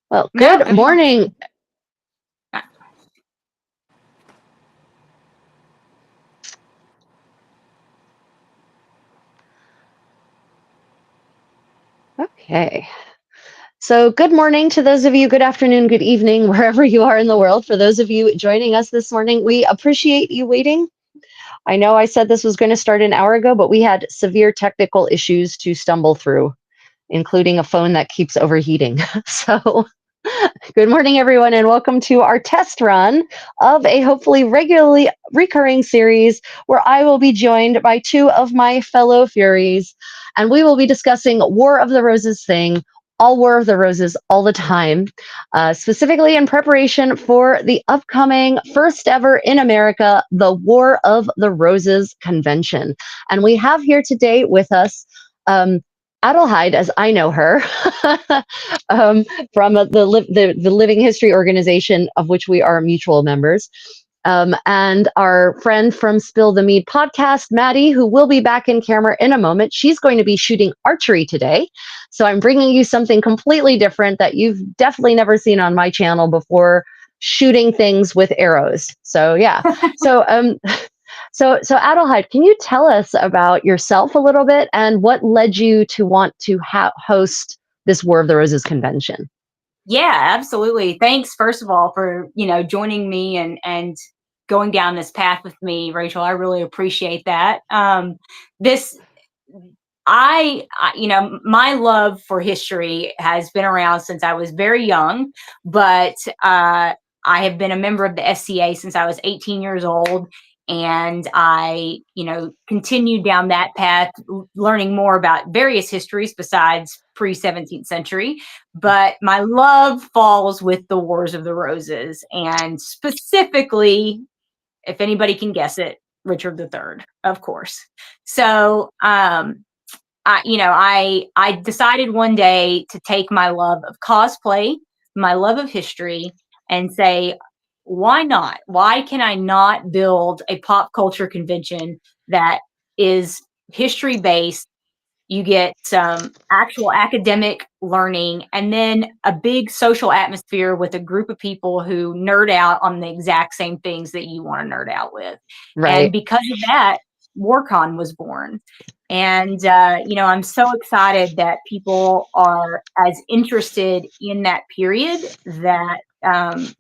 Well, No, good morning. Okay. So good morning to those of you, good afternoon, good evening, wherever you are in the world. For those of you joining us this morning, we appreciate you waiting. I know I said this was going to start an hour ago, but we had severe technical issues to stumble through, including a phone that keeps overheating. So good morning, everyone, and welcome to our test run of a hopefully regularly recurring series where I will be joined by two of my fellow Furies, and we will be discussing War of the Roses thing, all War of the Roses, all the time, specifically in preparation for the upcoming first ever in America, the War of the Roses convention. And we have here today with us Adelheid, as I know her, from the Living History organization, of which we are mutual members, and our friend from Spill the Mead podcast, Maddie, who will be back in camera in a moment. She's going to be shooting archery today, so I'm bringing you something completely different that you've definitely never seen on my channel before, shooting things with arrows. So yeah, so So Adelheid, can you tell us about yourself a little bit and what led you to want to host this War of the Roses convention? Yeah, absolutely. Thanks, first of all, for joining me and going down this path with me, Rachel. I really appreciate that. My love for history has been around since I was very young, but I have been a member of the SCA since I was 18 years old. And I, continued down that path, learning more about various histories besides pre-17th century. But my love falls with the Wars of the Roses, and specifically, if anybody can guess it, Richard III, of course. So, I decided one day to take my love of cosplay, my love of history, and say, why not? Why can I not build a pop culture convention that is history based? You get some actual academic learning and then a big social atmosphere with a group of people who nerd out on the exact same things that you want to nerd out with. Right. And because of that, Warcon was born. And, I'm so excited that people are as interested in that period that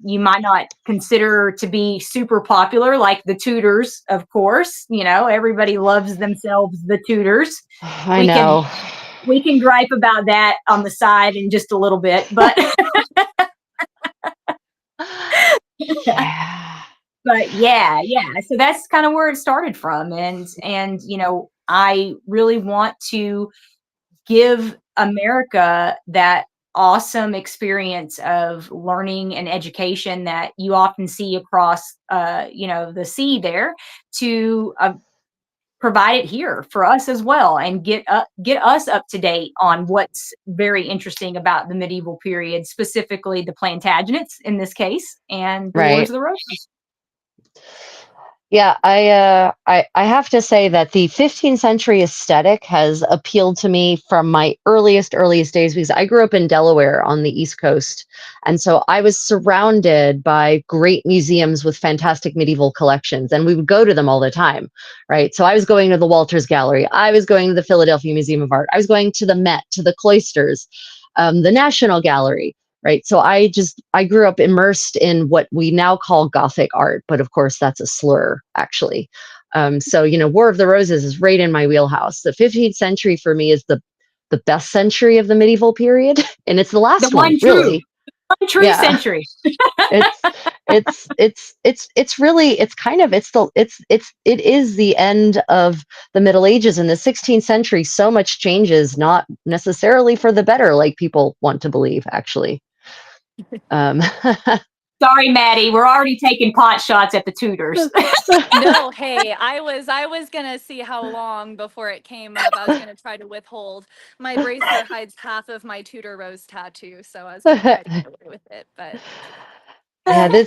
you might not consider to be super popular, like the Tudors, of course. Everybody loves themselves the Tudors. I know. We can gripe about that on the side in just a little bit, but yeah. But yeah. So that's kind of where it started from. And I really want to give America that awesome experience of learning and education that you often see across, the sea there, to provide it here for us as well, and get us up to date on what's very interesting about the medieval period, specifically the Plantagenets in this case, and the Wars of the Roses. Yeah, I have to say that the 15th century aesthetic has appealed to me from my earliest days, because I grew up in Delaware on the East Coast. And so I was surrounded by great museums with fantastic medieval collections, and we would go to them all the time, right? So I was going to the Walters Gallery, I was going to the Philadelphia Museum of Art, I was going to the Met, to the Cloisters, the National Gallery. Right. So I grew up immersed in what we now call Gothic art, but of course that's a slur, actually. So, War of the Roses is right in my wheelhouse. The 15th century for me is the best century of the medieval period. And it's the last one, really. True century. It is the end of the Middle Ages. In the 16th century, so much changes, not necessarily for the better, like people want to believe, actually. Sorry, Maddie, we're already taking pot shots at the Tudors. No, hey, I was gonna see how long before it came up. I was gonna try to withhold. My bracer hides half of my Tudor rose tattoo, so I was gonna try to get away with it. But yeah, the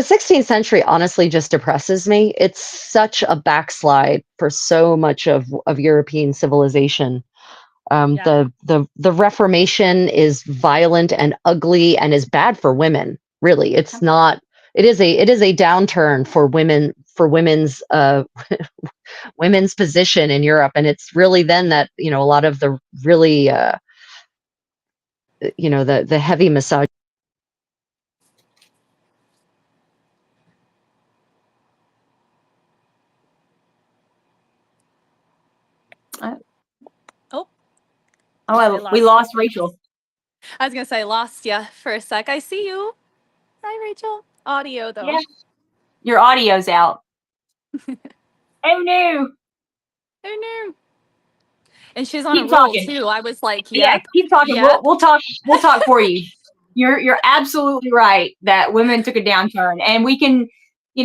16th century honestly just depresses me. It's such a backslide for so much of European civilization. Yeah. The Reformation is violent and ugly and is bad for women. Really, it's not. It is a downturn for women, for women's position in Europe, and it's really then that a lot of the really the heavy misogyny. We lost Rachel. I was gonna say lost you for a sec. I see you. Hi, Rachel. Audio though. Yeah. Your audio's out. Oh no. Oh no. And she's on Keep a roll talking. too. I was like, yep. Yeah, keep talking. Yep. We'll talk for you. You're absolutely right that women took a downturn, and we can,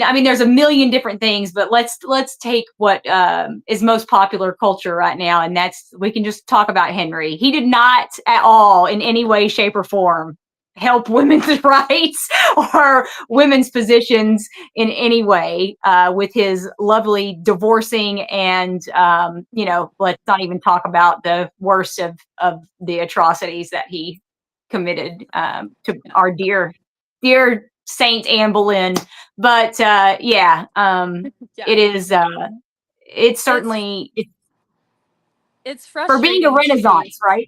I mean, there's a million different things, but let's take what is most popular culture right now, and we can just talk about Henry. He did not at all in any way, shape, or form help women's rights or women's positions in any way with his lovely divorcing and let's not even talk about the worst of the atrocities that he committed to our dear Saint Anne Boleyn. But yeah. It is it's certainly it's frustrating for being a Renaissance, right?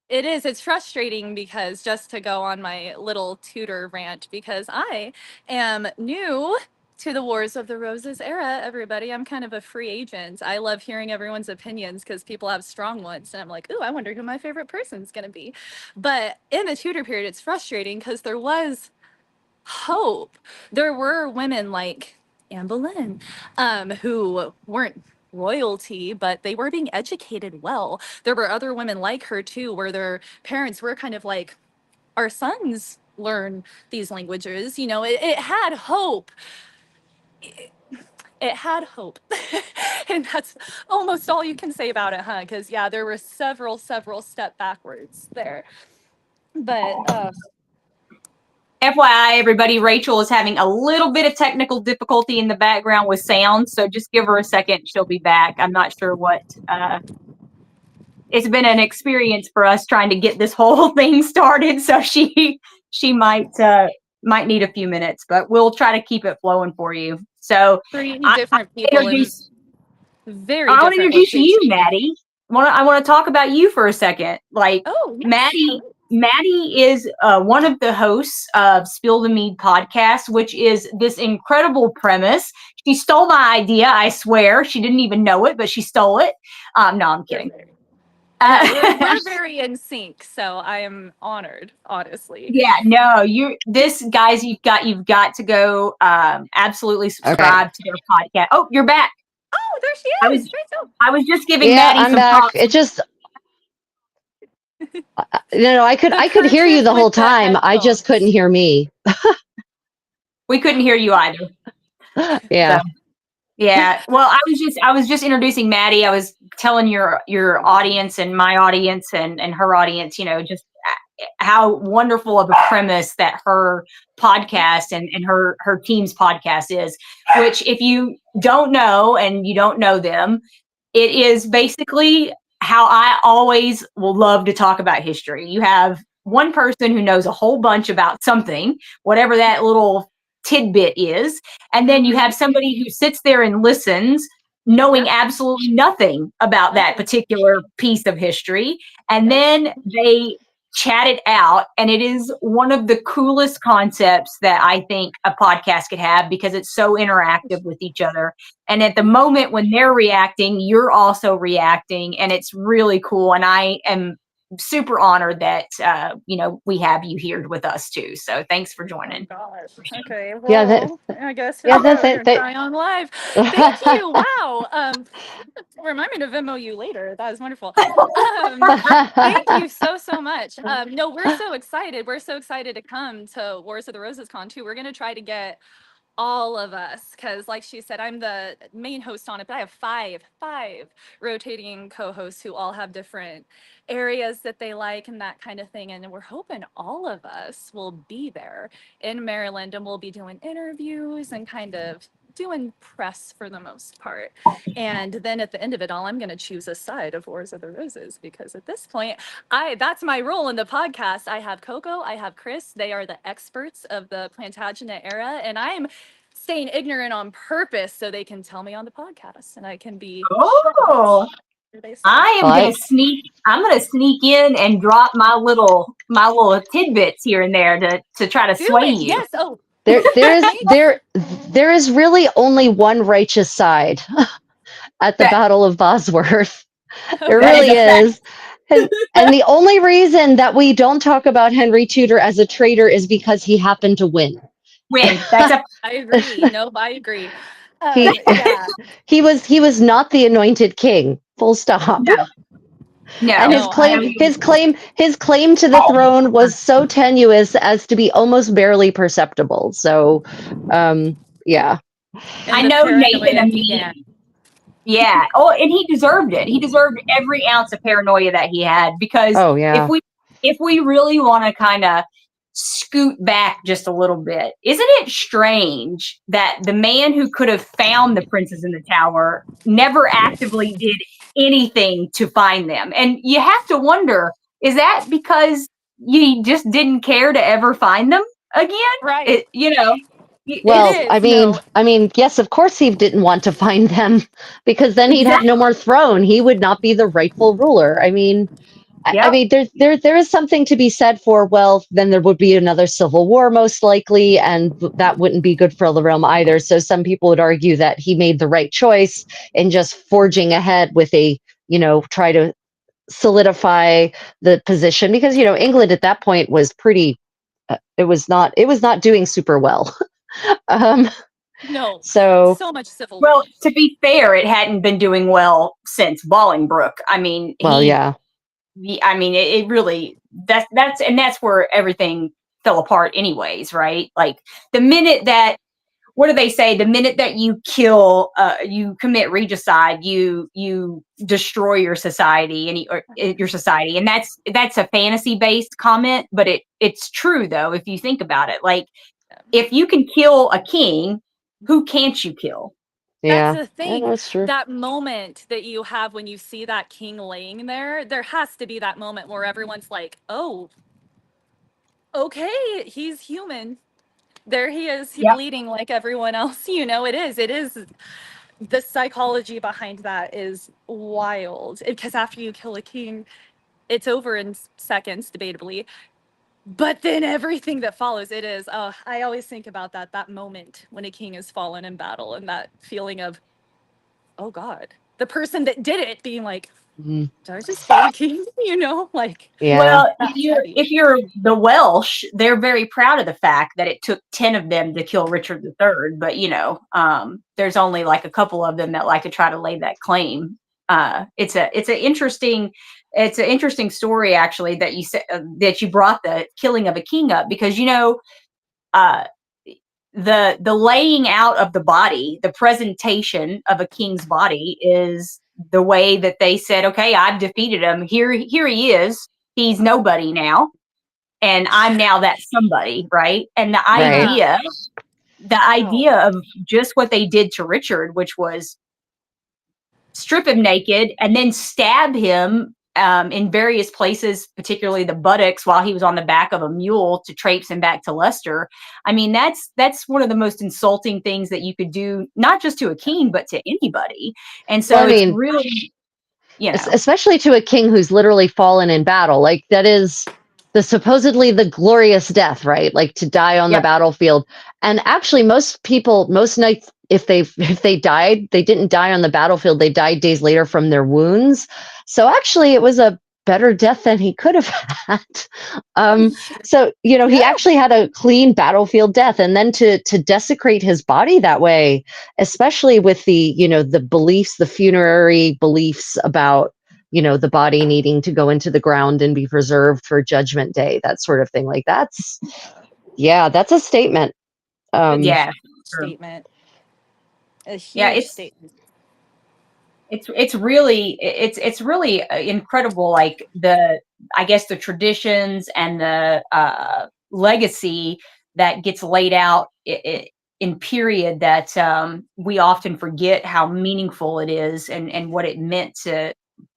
It is. It's frustrating because, just to go on my little Tudor rant, because I am new to the Wars of the Roses era, everybody. I'm kind of a free agent. I love hearing everyone's opinions because people have strong ones. And I'm like, ooh, I wonder who my favorite person's going to be. But in the Tudor period, it's frustrating because there was hope. There were women like Anne Boleyn who weren't royalty, but they were being educated well. There were other women like her too, where their parents were kind of like, our sons learn these languages. It had hope. It had hope. And that's almost all you can say about it, huh? Because yeah, there were several step backwards there. But FYI, everybody, Rachel is having a little bit of technical difficulty in the background with sound, so just give her a second. She'll be back. I'm not sure what. It's been an experience for us trying to get this whole thing started, so she might need a few minutes, but we'll try to keep it flowing for you. So three different people in very different. I want to introduce you, Maddie. I want to talk about you for a second. Like, yes. Maddie is one of the hosts of Spill the Mead podcast, which is this incredible premise. She stole my idea, I swear. She didn't even know it, but she stole it. No, I'm kidding. We're very in sync, so I am honored, honestly. Yeah, no, guys, you've got to go absolutely subscribe to their podcast. Oh, you're back. Oh, there she is. I was just giving Maddie some back. props. It just I could hear you the whole time. I just couldn't hear me. We couldn't hear you either. Yeah. So, yeah. Well, I was just introducing Maddie. I was telling your audience and my audience and her audience, just how wonderful of a premise that her podcast and her team's podcast is, which if you don't know and you don't know them, it is basically how I always will love to talk about history. You have one person who knows a whole bunch about something, whatever that little tidbit is, and then you have somebody who sits there and listens, knowing absolutely nothing about that particular piece of history, and then they chat it out, and it is one of the coolest concepts that I think a podcast could have because it's so interactive with each other. And at the moment when they're reacting, you're also reacting, and it's really cool. And I am super honored that we have you here with us too. So thanks for joining. Oh gosh. Okay. Well, I guess we're gonna try on live. Thank you. Wow. Remind me to Venmo you later. That was wonderful. Thank you so much. No, we're so excited. We're so excited to come to Wars of the Roses Con too. We're gonna try to get all of us, because like she said, I'm the main host on it, but I have five rotating co-hosts who all have different areas that they like and that kind of thing, and we're hoping all of us will be there in Maryland, and we'll be doing interviews and kind of doing press for the most part. And then at the end of it all, I'm going to choose a side of Wars of the Roses, because at this point, that's my role in the podcast. I have Coco, I have Chris. They are the experts of the Plantagenet era, and I'm staying ignorant on purpose so they can tell me on the podcast, and I can be Oh, I'm gonna sneak in and drop my little tidbits here and there to try to sway you. Yes. Oh, there is really only one righteous side at the Battle of Bosworth. There really is. And the only reason that we don't talk about Henry Tudor as a traitor is because he happened to win. I agree. No, I agree. He was not the anointed king. Full stop. No. And his claim to the throne was so tenuous as to be almost barely perceptible. So, yeah. I know Nathan and Mead. Yeah. Oh, and he deserved it. He deserved every ounce of paranoia that he had, because if we really want to kind of scoot back just a little bit, isn't it strange that the man who could have found the princes in the tower never actively did anything to find them? And you have to wonder, is that because you just didn't care to ever find them again? Right. Well, I mean, yes, of course he didn't want to find them, because then he'd have no more throne. He would not be the rightful ruler. I mean, I mean, there is something to be said for, well, then there would be another civil war most likely, and that wouldn't be good for the realm either. So some people would argue that he made the right choice in just forging ahead with a, try to solidify the position, because, England at that point was pretty, it was not doing super well. No, so much civil war. Well, to be fair, it hadn't been doing well since Bolingbroke. I mean, it really, that's where everything fell apart anyways, right? Like the minute that, what do they say? The minute that you kill, you commit regicide, you destroy your society your society. And that's a fantasy based comment, but it's true though, if you think about it. Like, if you can kill a king, who can't you kill? That's the thing. That's true. That moment that you have when you see that king laying there has to be that moment where everyone's like, oh, okay, he's human. There he is, bleeding like everyone else. It is. The psychology behind that is wild. Because after you kill a king, it's over in seconds, debatably. But then everything that follows, it is. I always think about that moment when a king is fallen in battle, and that feeling of, oh God, the person that did it being like, did I just kill a king? Well, if you're the Welsh, they're very proud of the fact that it took 10 of them to kill Richard III. But there's only like a couple of them that like to try to lay that claim. It's an interesting story, actually, that you said that you brought the killing of a king up, because the laying out of the body, the presentation of a king's body is the way that they said, okay, I've defeated him. Here he is. He's nobody now, and I'm now that somebody, right? And the idea of just what they did to Richard, which was strip him naked and then stab him in various places, particularly the buttocks, while he was on the back of a mule to traipse him back to Leicester. I mean, that's one of the most insulting things that you could do, not just to a king, but to anybody. And so it's really, especially to a king who's literally fallen in battle. Like, that is supposedly the glorious death, right? Like, to die on the battlefield. And actually, most knights, if they died, they didn't die on the battlefield. They died days later from their wounds. So actually, it was a better death than he could have had. So he actually had a clean battlefield death, and then to desecrate his body that way, especially with the the beliefs, the funerary beliefs about the body needing to go into the ground and be preserved for Judgment Day, that sort of thing. Like, that's a statement. Statement. A huge statement. It's really incredible, like the traditions and the legacy that gets laid out in period that we often forget how meaningful it is and what it meant to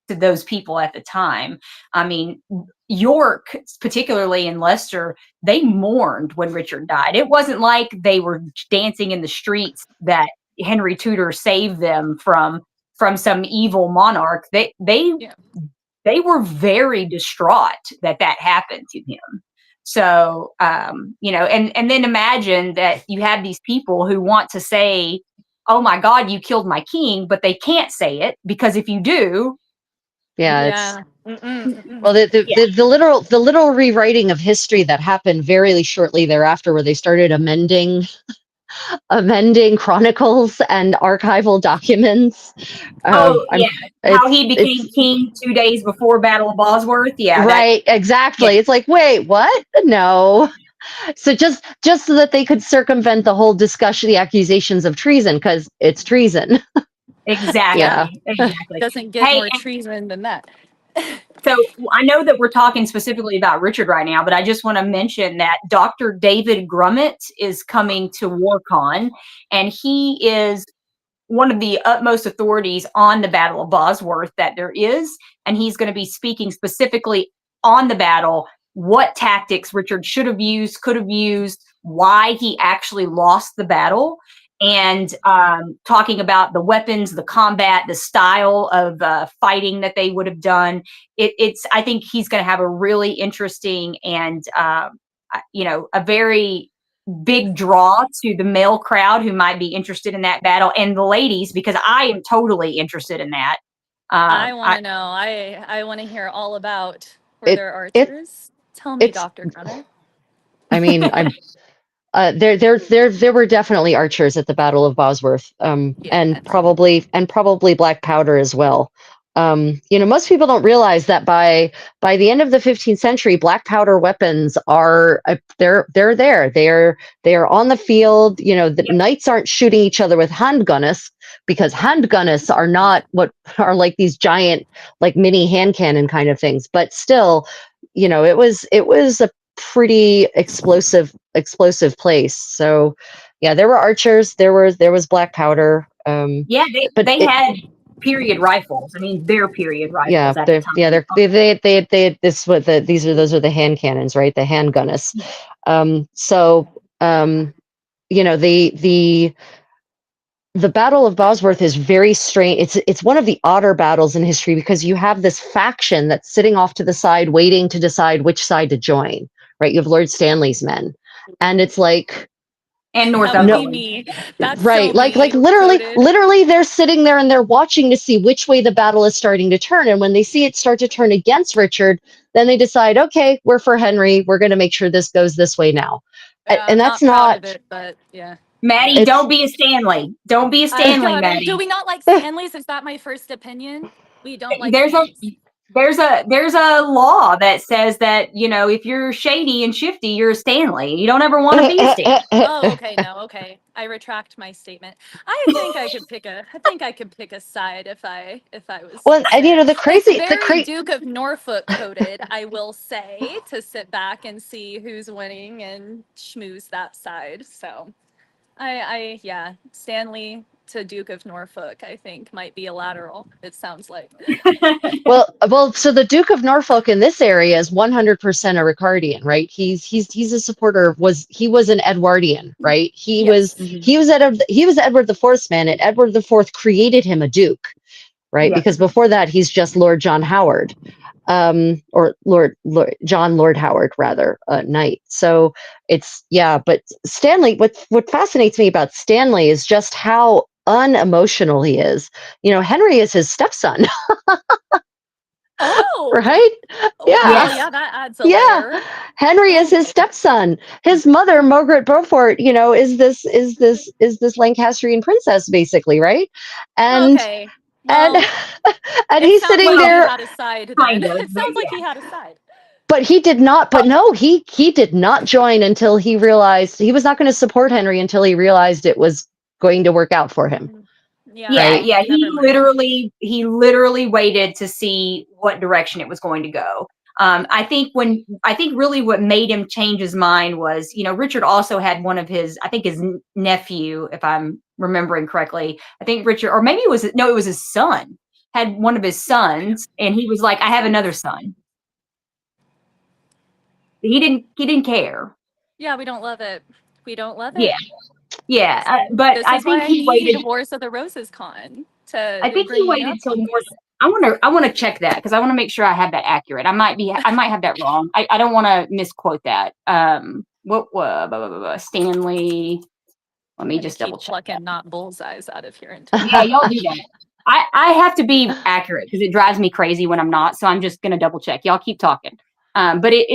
those people at the time. I mean, York, particularly in Leicester, they mourned when Richard died. It wasn't like they were dancing in the streets that Henry Tudor saved them from some evil monarch. They were very distraught that happened to him. So, you know, and then imagine that you have these people who want to say, "Oh my God, you killed my king," but they can't say it because if you do, yeah. Mm-mm. Well, the literal rewriting of history that happened very shortly thereafter, where they started amending chronicles and archival documents. oh yeah, how he became It's king 2 days before Battle of Bosworth. Yeah, right, exactly. It's like, wait, what? No. So just so that they could circumvent the whole discussion, the accusations of treason, because it's treason. exactly, Yeah. exactly. Doesn't get Hey, more treason than that. so I know that we're talking specifically about Richard right now, but I just want to mention that Dr. David Grummett is coming to Warcon, and he is one of the utmost authorities on the Battle of Bosworth that there is, and he's going to be speaking specifically on the battle, what tactics Richard should have used, could have used, why he actually lost the battle, and talking about the weapons, the combat, the style of fighting that they would have done. I think he's going to have a really interesting and a very big draw to the male crowd who might be interested in that battle, and the ladies, because I am totally interested in that. I want to know. I want to hear all about were It- there it- archers? Tell me, it's- Dr. Grummett. I mean, there were definitely archers at the Battle of Bosworth, and probably black powder as well. You know, most people don't realize that by the end of the 15th century, black powder weapons are they're there. They are on the field. You know, the knights aren't shooting each other with handgunners, because handgunners are not what are like these giant, like mini hand cannon kind of things. But still, you know, it was a pretty explosive place. So yeah, there were archers, there was black powder. Yeah, they had period rifles. I mean, their period rifles at the time. Yeah, those are the hand cannons, right? The handgunners. You know, the Battle of Bosworth is very strange. It's one of the odder battles in history, because you have this faction that's sitting off to the side waiting to decide which side to join, right? You have Lord Stanley's men, and it's like, and That would Northumberland. be me. That's right, so like me. literally they're sitting there and they're watching to see which way the battle is starting to turn, and when they see it start to turn against Richard, then they decide, okay, we're for Henry, we're going to make sure this goes this way now. Yeah, And I'm that's not proud of it, but yeah. Maddie, don't be a Stanley. Don't be a Stanley, Maddie. Do we not like Stanleys? Is that my first opinion? We don't like there's a law that says that, you know, if you're shady and shifty, you're a Stanley. You don't ever want to be a Stanley. Oh, okay, no, okay. I retract my statement. I think I could pick a side if I was. Well, and you know, It's very Duke of Norfolk coded, I will say, to sit back and see who's winning and schmooze that side. So yeah, Stanley to Duke of Norfolk, I think might be a lateral. It sounds like. well, so the Duke of Norfolk in this area is 100% a Ricardian, right? He's a supporter. He was an Edwardian, right? He was Edward IV's man, and Edward IV created him a duke, right? Yeah. Because before that, he's just Lord John Howard, or Lord Howard, rather, knight. So but Stanley, what fascinates me about Stanley is just how unemotional he is. You know, Henry is his stepson. Oh, right? Yeah. Well, yeah, that adds a layer. Henry is his stepson. His mother, Margaret Beaufort, you know, is this Lancastrian princess, basically, right? And okay. Well, and he's sitting there. He had a side then. It sounds like he had a side. But he did not. But no, he did not join until he realized he was not going to support Henry until he realized it was going to work out for him. Yeah. He literally waited to see what direction it was going to go. I think really what made him change his mind was, Richard also had one of his, I think his nephew, if I'm remembering correctly, I think Richard, or maybe it was his son, had one of his sons, and he was like, I have another son. He didn't care. Yeah, we don't love it. We don't love Yeah. it. Yeah, but This I is why think I he need waited. Wars of the Roses con to I think he bring me waited up till on more. this. I want to check that because I want to make sure I have that accurate. I might have that wrong. I don't want to misquote that. Stanley. Let me just double Keep check that. plucking not bullseyes out of here until Yeah, y'all do that. I have to be accurate because it drives me crazy when I'm not. So I'm just gonna double check. Y'all keep talking. But it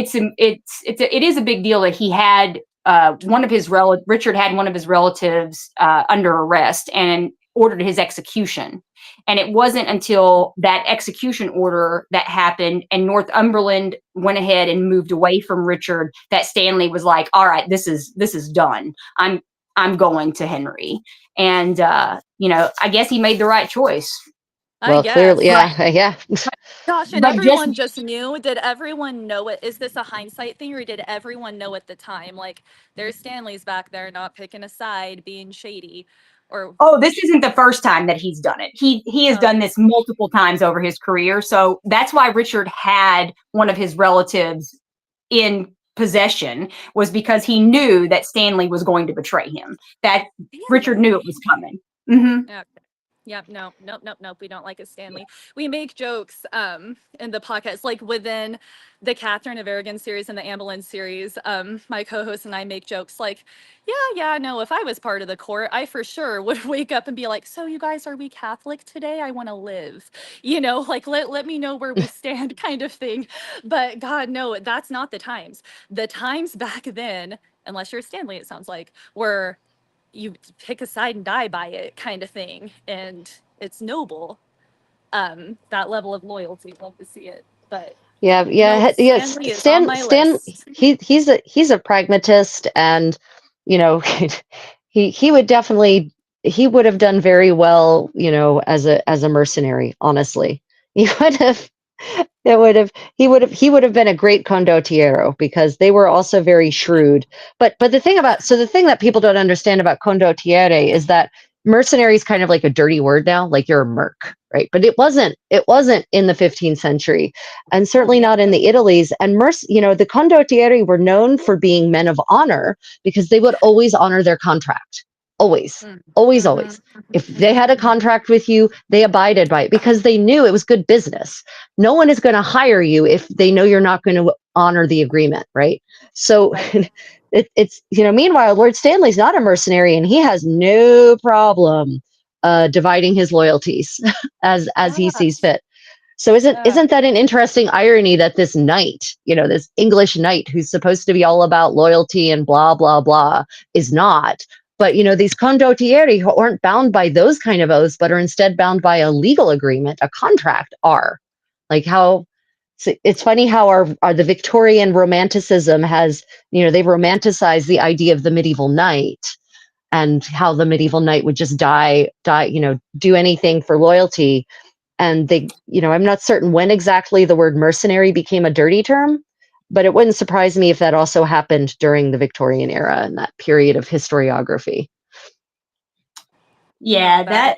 is a big deal that he had Richard had one of his relatives under arrest and ordered his execution. And it wasn't until that execution order that happened and Northumberland went ahead and moved away from Richard that Stanley was like, all right, this is done. I'm going to Henry. And I guess he made the right choice. Well, clearly, yeah, yeah. Gosh, and But everyone just knew. Did everyone know it? Is this a hindsight thing, or did everyone know at the time? Like, there's Stanley's back there, not picking a side, being shady, or this isn't the first time that he's done it. He has done this multiple times over his career. So that's why Richard had one of his relatives in possession, was because he knew that Stanley was going to betray him. That Richard knew it was coming. Mm-hmm. Okay. Yep. Nope. We don't like a Stanley. We make jokes in the podcast, like within the Catherine of Aragon series and the Anne Boleyn series. My co-host and I make jokes like, no, if I was part of the court, I for sure would wake up and be like, so you guys, are we Catholic today? I want to live, like let me know where we stand kind of thing. But God, no, that's not the times. The times back then, unless you're Stanley, it sounds like, were you pick a side and die by it kind of thing, and it's noble. That level of loyalty, love to see it. But yeah, no, Stanley is on my list. He's a pragmatist, and he would definitely, he would have done very well, as a mercenary. Honestly, he would have. He would have been a great condottiero, because they were also very shrewd. But the thing that people don't understand about condottiere is that mercenary is kind of like a dirty word now, like you're a merc, right? But it wasn't in the 15th century, and certainly not in the Italies. And the condottieri were known for being men of honor, because they would always honor their contract. Always. If they had a contract with you, they abided by it, because they knew it was good business. No one is going to hire you if they know you're not going to honor the agreement, right? So it's meanwhile, Lord Stanley's not a mercenary, and he has no problem dividing his loyalties as he sees fit. So isn't that an interesting irony, that this knight, this English knight who's supposed to be all about loyalty and blah blah blah, is not? But these condottieri, who aren't bound by those kind of oaths, but are instead bound by a legal agreement, a contract, are. Like how it's funny how the Victorian Romanticism has, they've romanticized the idea of the medieval knight, and how the medieval knight would just die, do anything for loyalty. And I'm not certain when exactly the word mercenary became a dirty term, but it wouldn't surprise me if that also happened during the Victorian era and that period of historiography. Yeah,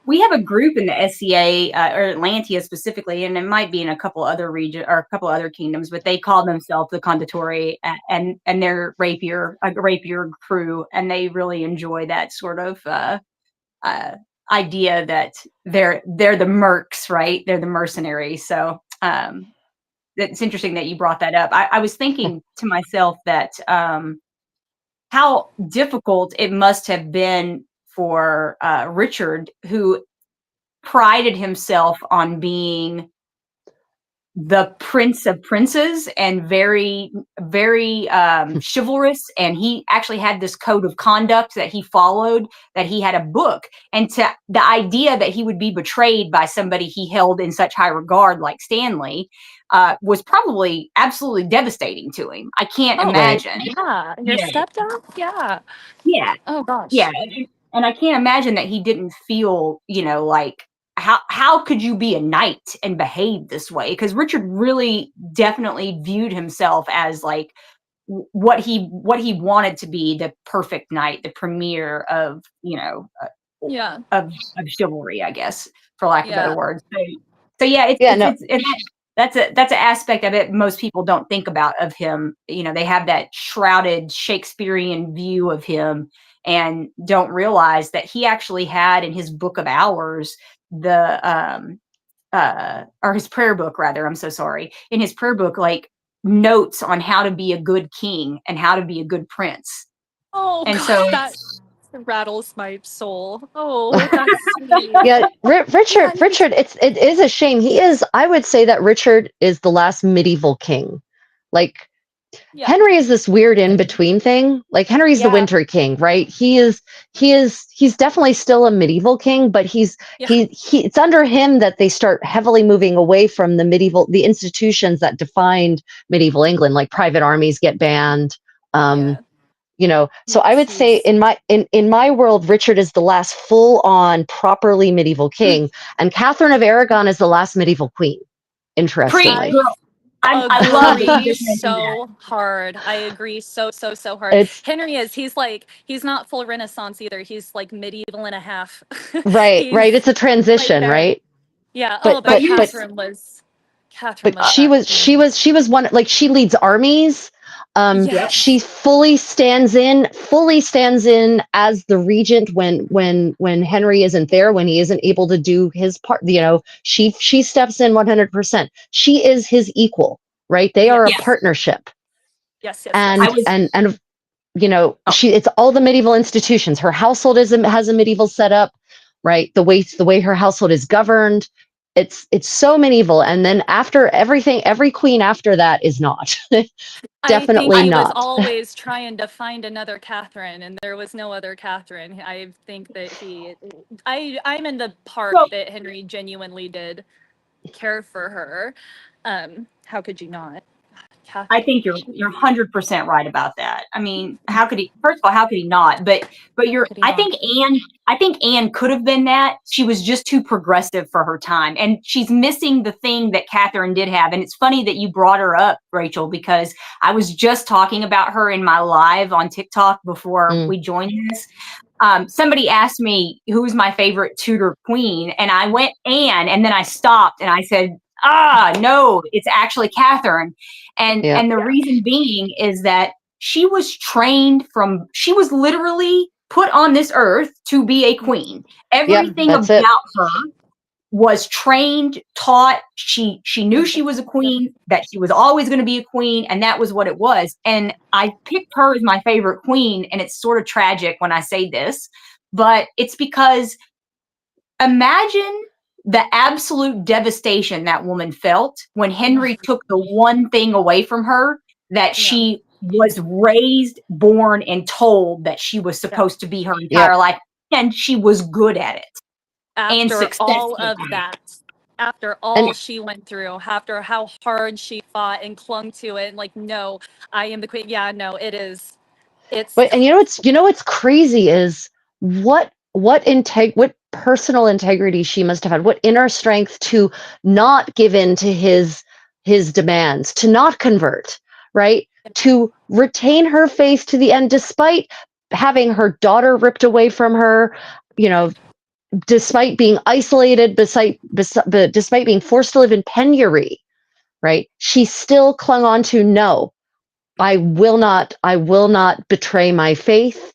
we have a group in the SCA, or Atlantia specifically, and it might be in a couple other regions or a couple other kingdoms, but they call themselves the Condottieri, and they're a rapier crew, and they really enjoy that sort of idea that they're the mercs, right? They're the mercenaries. So it's interesting that you brought that up. I was thinking to myself that how difficult it must have been for Richard, who prided himself on being the prince of princes and very, very chivalrous. And he actually had this code of conduct that he followed, that he had a book. And to the idea that he would be betrayed by somebody he held in such high regard like Stanley was probably absolutely devastating to him. I can't imagine. Yeah. Your stepdad? Yeah. Yeah. Oh gosh. Yeah. And I can't imagine that he didn't feel, like how could you be a knight and behave this way? Because Richard really definitely viewed himself as like what he wanted to be, the perfect knight, the premier of, Yeah. of chivalry, I guess, for lack of better Yeah. words. So yeah, Yeah, no. that's an aspect of it most people don't think about of him. They have that shrouded Shakespearean view of him and don't realize that he actually had in his book of hours or his prayer book rather, I'm so sorry, in his prayer book, like notes on how to be a good king and how to be a good prince. Oh, And God, so that rattles my soul. Oh, that's sweet. Yeah, Richard, it is a shame. I would say that Richard is the last medieval king. Like, Yeah. Henry is this weird in between thing. Like, Henry's the Winter King, right? He's definitely still a medieval king, but it's under him that they start heavily moving away from the institutions that defined medieval England, like private armies get banned. So I would say in my world, Richard is the last full-on properly medieval king, and Catherine of Aragon is the last medieval queen. Interestingly, I love that you agree just mentioned so hard. I agree so hard. Henry he's not full Renaissance either. He's like medieval and a half. right. It's a transition, right? Yeah. But Catherine was she was one, like, she leads armies. Yes. She fully stands in as the regent when Henry isn't there, when he isn't able to do his part. She steps in 100%. She is his equal, right? They are a partnership. Yes. And it's all the medieval institutions. Her household has a medieval setup, right? The way her household is governed. It's so medieval. And then after everything, every queen after that is not. Definitely I think not. was always trying to find another Catherine, and there was no other Catherine. I think that I'm in the part that Henry genuinely did care for her. How could you not? Catherine. I think you're 100% right about that. I mean, how could he? First of all, how could he not? But I think Anne could have been that. She was just too progressive for her time, and she's missing the thing that Catherine did have. And it's funny that you brought her up, Rachel, because I was just talking about her in my live on TikTok before we joined this. Somebody asked me who was my favorite Tudor queen, and I went Anne, and then I stopped and I said, no, it's actually Catherine. And the reason being is that she was literally put on this earth to be a queen. Everything about her was trained, taught. She knew she was a queen, that she was always going to be a queen, and that was what it was. And I picked her as my favorite queen, and it's sort of tragic when I say this, but it's because imagine the absolute devastation that woman felt when Henry took the one thing away from her that she was raised, born, and told that she was supposed to be her entire life, and she was good at it. After all of that, after all she went through, after how hard she fought and clung to it, and like, no, I am the queen. Yeah, no, it is. But and what's crazy is what personal integrity she must have had, what inner strength to not give in to his demands, to not convert, right? To retain her faith to the end, despite having her daughter ripped away from her, despite being isolated, despite being forced to live in penury, right? She still clung on to, no, I will not betray my faith.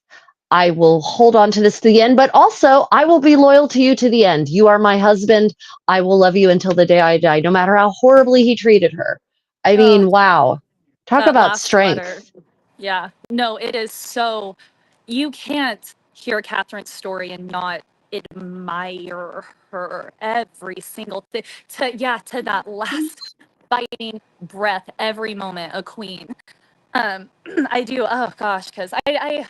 I will hold on to this to the end, but also I will be loyal to you to the end. You are my husband. I will love you until the day I die, no matter how horribly he treated her. I mean, wow. Talk about strength. Letter. Yeah. No, it is so, you can't hear Catherine's story and not admire her every single thing. To that last fighting breath, every moment, a queen. I do. Oh gosh, because I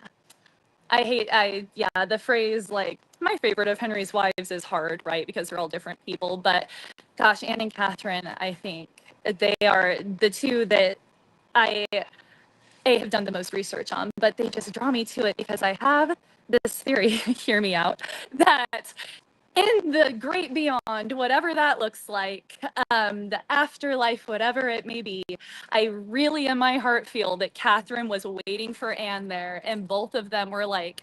hate, the phrase, like, my favorite of Henry's wives is hard, right? Because they're all different people. But gosh, Anne and Catherine, I think they are the two that I have done the most research on, but they just draw me to it because I have this theory, hear me out, that in the great beyond, whatever that looks like, the afterlife, whatever it may be, I really in my heart feel that Catherine was waiting for Anne there, and both of them were like,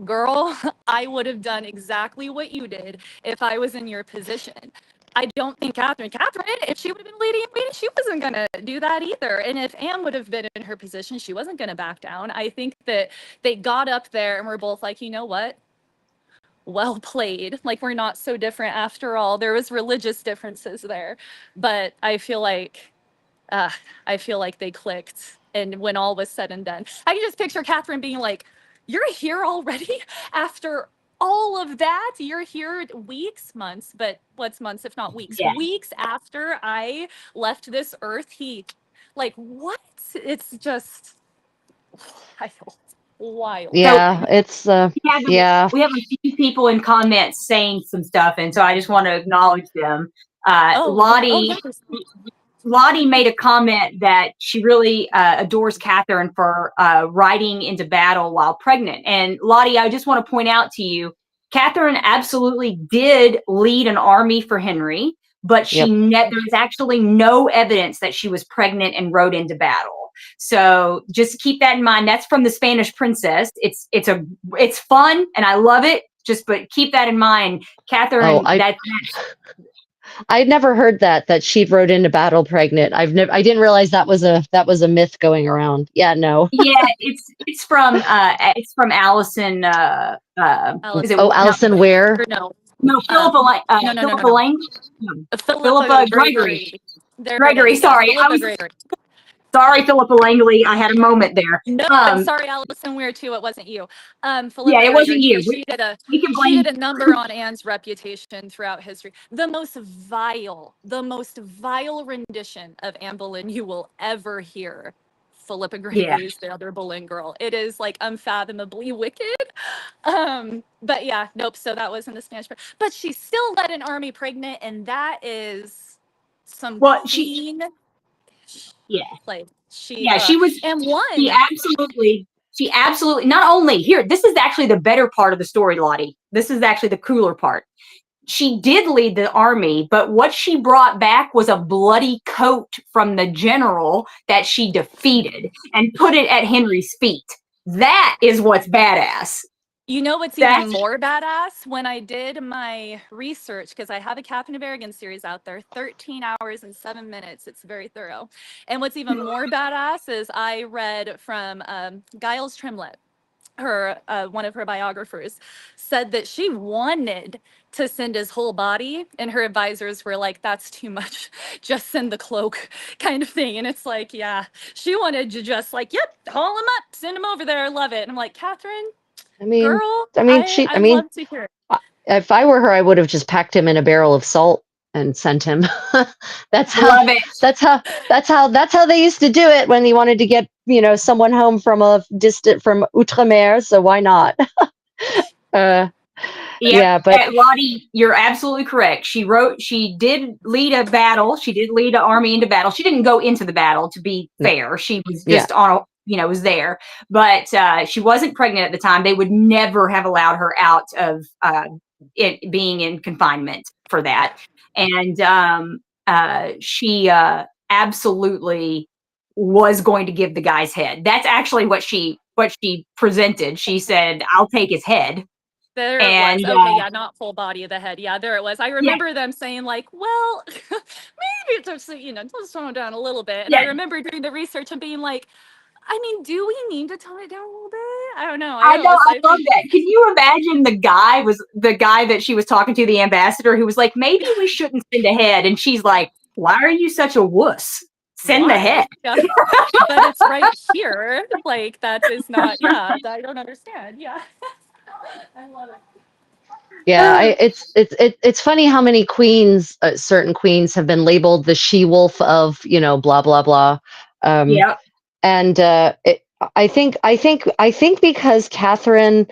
girl, I would have done exactly what you did if I was in your position. I don't think Catherine, if she would have been lady in waiting, she wasn't going to do that either. And if Anne would have been in her position, she wasn't going to back down. I think that they got up there and were both like, you know what? Well played. Like, we're not so different after all. There was religious differences there, but uh, I feel like they clicked. And when all was said and done, I can just picture Catherine being like, "You're here already after all of that. You're here weeks, months, but what's months if not weeks? Yeah. Weeks after I left this earth, he, like, what? It's just wild, wild." Yeah, it's yeah. We have a few people in comments saying some stuff, and so I just want to acknowledge them. Lottie made a comment that she really adores Catherine for riding into battle while pregnant. And Lottie, I just want to point out to you, Catherine absolutely did lead an army for Henry, but there's actually no evidence that she was pregnant and rode into battle. So just keep that in mind. That's from the Spanish Princess. It's fun and I love it. But keep that in mind, Catherine. I'd never heard that she rode into battle pregnant. I didn't realize that was a myth going around. Yeah, no. Yeah, it's from Allison. Allison Ware? No, Philippa Langley. Philippa Gregory. Gregory, sorry. Sorry, Philippa Langley. I had a moment there. No, I'm sorry, Allison Weir too. It wasn't you. Philippa it wasn't you. She did a number on Anne's reputation throughout history. The most vile rendition of Anne Boleyn you will ever hear. Philippa Gregory's the other Boleyn girl. It is like unfathomably wicked. But yeah, nope. So that was in the Spanish. But she still led an army pregnant, and that is some queen. Like she was and won. She absolutely not only here, this is actually the better part of the story, Lottie. This is actually the cooler part. She did lead the army, but what she brought back was a bloody coat from the general that she defeated and put it at Henry's feet. That is what's badass. You know what's even more badass? When I did my research, because I have a Catherine of Aragon series out there, 13 hours and 7 minutes. It's very thorough. And what's even more badass is I read from Giles Tremlett, one of her biographers, said that she wanted to send his whole body, and her advisors were like, that's too much. Just send the cloak kind of thing. And it's like, yeah, she wanted to just like, yep, haul him up, send him over there. I love it. And I'm like, Catherine, girl, I love to hear it. If I were her, I would have just packed him in a barrel of salt and sent him. That's how they used to do it when they wanted to get, someone home from Outremer. So why not? But Lottie, you're absolutely correct. She did lead a battle. She did lead an army into battle. She didn't go into the battle, to be fair. She was just was there, but she wasn't pregnant at the time. They would never have allowed her out of it being in confinement for that. And she absolutely was going to give the guy's head. That's actually what she presented. She said, "I'll take his head." There it was. Okay, not full body of the head. Yeah, there it was. I remember them saying like, well, maybe just, let's tone it down a little bit. And I remember doing the research and being like, I mean, do we need to tone it down a little bit? I don't know. I love that. Can you imagine the guy that she was talking to, the ambassador, who was like, maybe we shouldn't send a head. And she's like, why are you such a wuss? Send the head. Yeah. But it's right here. Like, that is not, I don't understand. Yeah. I love it. Yeah, it's funny how many queens, certain queens, have been labeled the she-wolf of, blah, blah, blah. And I think because Catherine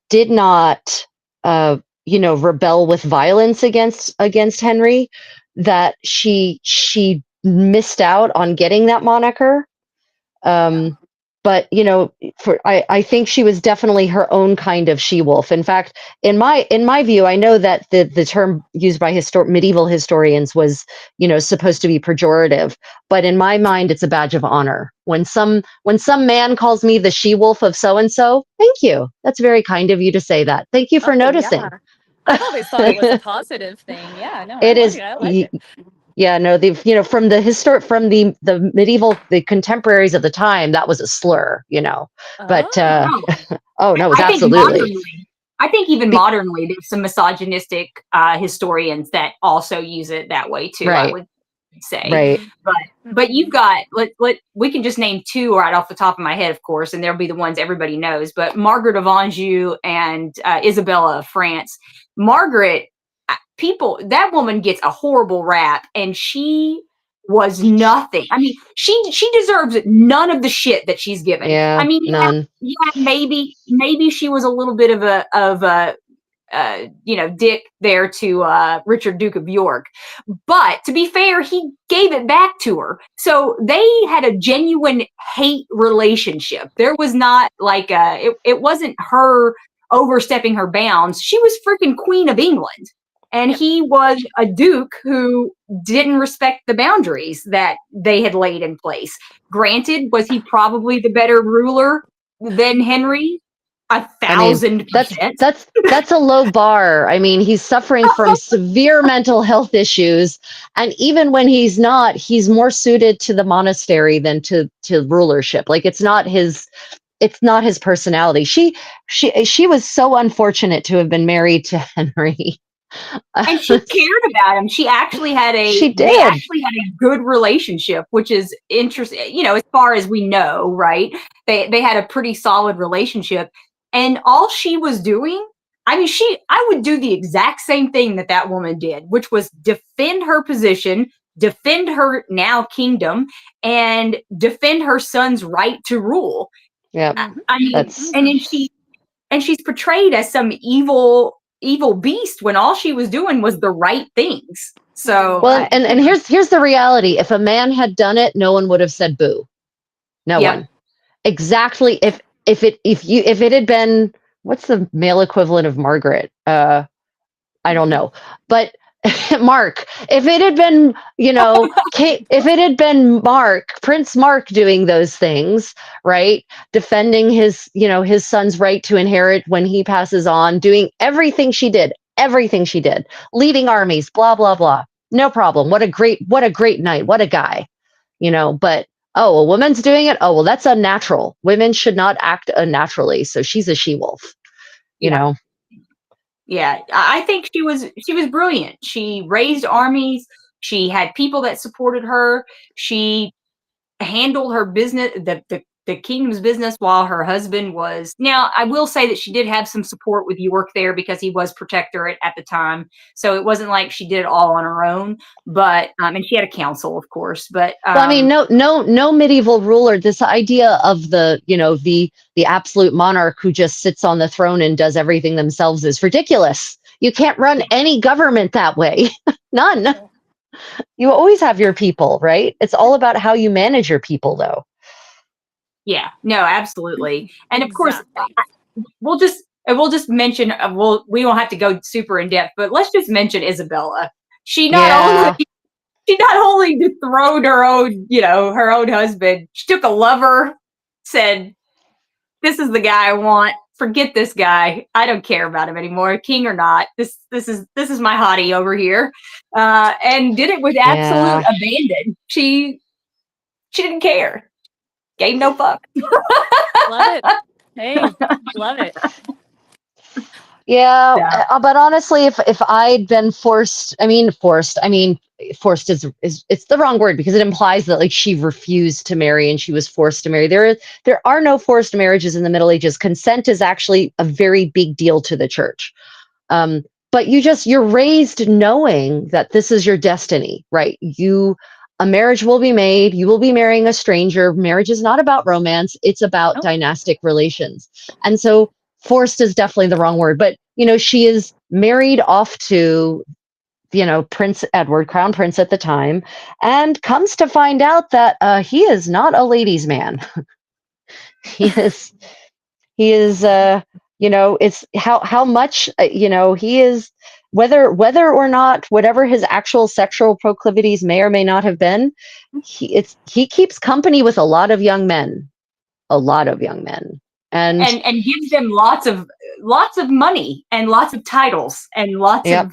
did not, rebel with violence against Henry, that she missed out on getting that moniker. but I think she was definitely her own kind of she-wolf. In fact, in my view, I know that the term used by medieval historians was supposed to be pejorative, but in my mind, it's a badge of honor. When some man calls me the she-wolf of so and so, thank you. That's very kind of you to say that. Thank you for noticing. Yeah. I've always thought it was a positive thing. Yeah, no, It is. I like it. Yeah, no, from the medieval, the contemporaries of the time, that was a slur, but Oh. oh no, it was I think absolutely. even modernly, there's some misogynistic historians that also use it that way too. Right. I would say, right. But you've got we can just name two right off the top of my head, of course, and they'll be the ones everybody knows. But Margaret of Anjou and Isabella of France. Margaret, that woman gets a horrible rap, and she was nothing. I mean, she deserves none of the shit that she's given. Yeah, I mean, none. Maybe she was a little bit of a dick there to Richard, Duke of York. But to be fair, he gave it back to her. So they had a genuine hate relationship. There was not like it wasn't her overstepping her bounds. She was freaking Queen of England. And he was a duke who didn't respect the boundaries that they had laid in place. Granted, was he probably the better ruler than Henry? 1,000%. That's a low bar. I mean, he's suffering from severe mental health issues, and even when he's not, he's more suited to the monastery than to rulership. Like it's not his personality. She was so unfortunate to have been married to Henry. And she cared about him. She actually had They actually had a good relationship, which is interesting. As far as we know, right? They had a pretty solid relationship. And all she was doing, I mean, I would do the exact same thing that woman did, which was defend her position, defend her now kingdom, and defend her son's right to rule. Yeah. I mean, and she's portrayed as some evil beast when all she was doing was the right things. So and here's the reality. If a man had done it, no one would have said boo. No one. Exactly. If it had been, what's the male equivalent of Margaret? I don't know. But Mark, if it had been, if it had been Prince Mark doing those things, right? Defending his son's right to inherit when he passes on, doing everything she did, leading armies, blah, blah, blah. No problem. What a great night. What a guy, but oh, a woman's doing it. Oh, well, that's unnatural. Women should not act unnaturally. So she's a she-wolf, know. Yeah, I think she was brilliant. She raised armies. She had people that supported her. She handled her business, the kingdom's business, while her husband was. Now, I will say that she did have some support with York there because he was protectorate at the time. So it wasn't like she did it all on her own. But and she had a council, of course. But well, I mean, no medieval ruler. This idea of the absolute monarch who just sits on the throne and does everything themselves is ridiculous. You can't run any government that way. None. You always have your people, right? It's all about how you manage your people, though. Yeah, no, absolutely. And of course, we'll just mention, we won't have to go super in depth, but let's just mention Isabella. She not only dethroned her own husband, she took a lover, said, "This is the guy I want. Forget this guy. I don't care about him anymore, king or not. This is my hottie over here," and did it with absolute abandon. She didn't care. Gave no fuck. Love it. Hey, love it. Yeah, but honestly, if I'd been forced is it's the wrong word because it implies that like she refused to marry and she was forced to marry. There are no forced marriages in the Middle Ages. Consent is actually a very big deal to the church. But you're raised knowing that this is your destiny, right? A marriage will be made. You will be marrying a stranger. Marriage is not about romance. It's about dynastic relations. And so forced is definitely the wrong word. But, she is married off to, Prince Edward, Crown Prince at the time, and comes to find out that he is not a ladies' man. He is it's how much he is, whether or not, whatever his actual sexual proclivities may or may not have been, he keeps company with a lot of young men, and and gives them lots of money and lots of titles and lots yep,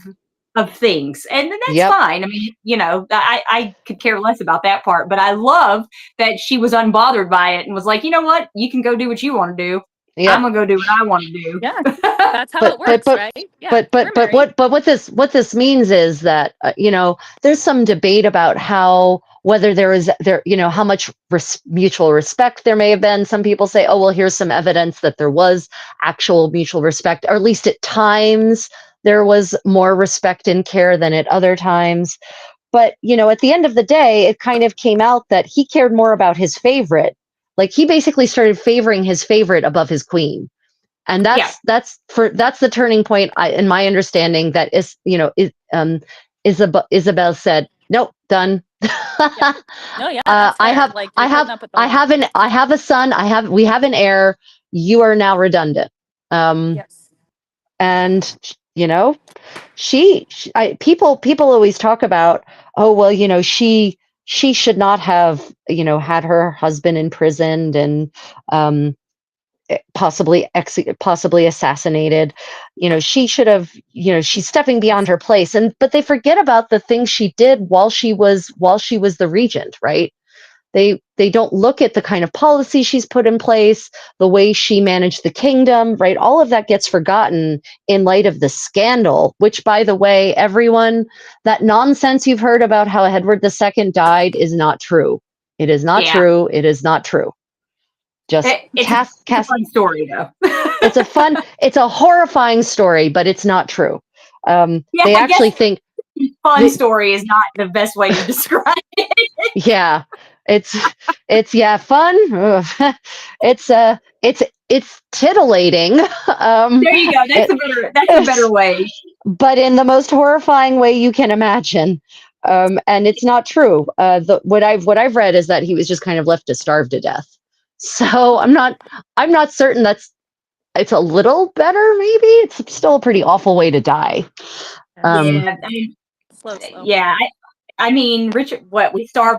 of things, and that's yep, fine. I mean, I could care less about that part, but I love that she was unbothered by it and was like, you know what, you can go do what you want to do. yep. I'm gonna go do what I want to do. Yeah, that's how it works, right? Yeah, but what this means is that there's some debate about whether how much mutual respect there may have been. Some people say, oh well, here's some evidence that there was actual mutual respect, or at least at times there was more respect and care than at other times. But at the end of the day, it kind of came out that he cared more about his favorite. Like, he basically started favoring his favorite above his queen. And that's the turning point, in my understanding, that Isabel said, nope, done. Yeah. No, yeah, that's fair. I have a son, we have an heir, you are now redundant. Yes. And people always talk about, oh well, she should not have had her husband imprisoned and possibly assassinated. She should have, she's stepping beyond her place. But they forget about the things she did while she was the regent, right? They don't look at the kind of policy she's put in place, the way she managed the kingdom, right? All of that gets forgotten in light of the scandal, which, by the way, everyone, that nonsense you've heard about how Edward II died is not true. It is not true. It is not true. Just it's a fun story, though. it's a horrifying story, but it's not true. They I actually think fun story is not the best way to describe it. Yeah, it's fun. It's tittillating. There you go. That's a better way. But in the most horrifying way you can imagine. And it's not true. What I've read is that he was just kind of left to starve to death. So I'm not certain it's a little better. Maybe it's still a pretty awful way to die. Slow. Yeah, I mean, Richard.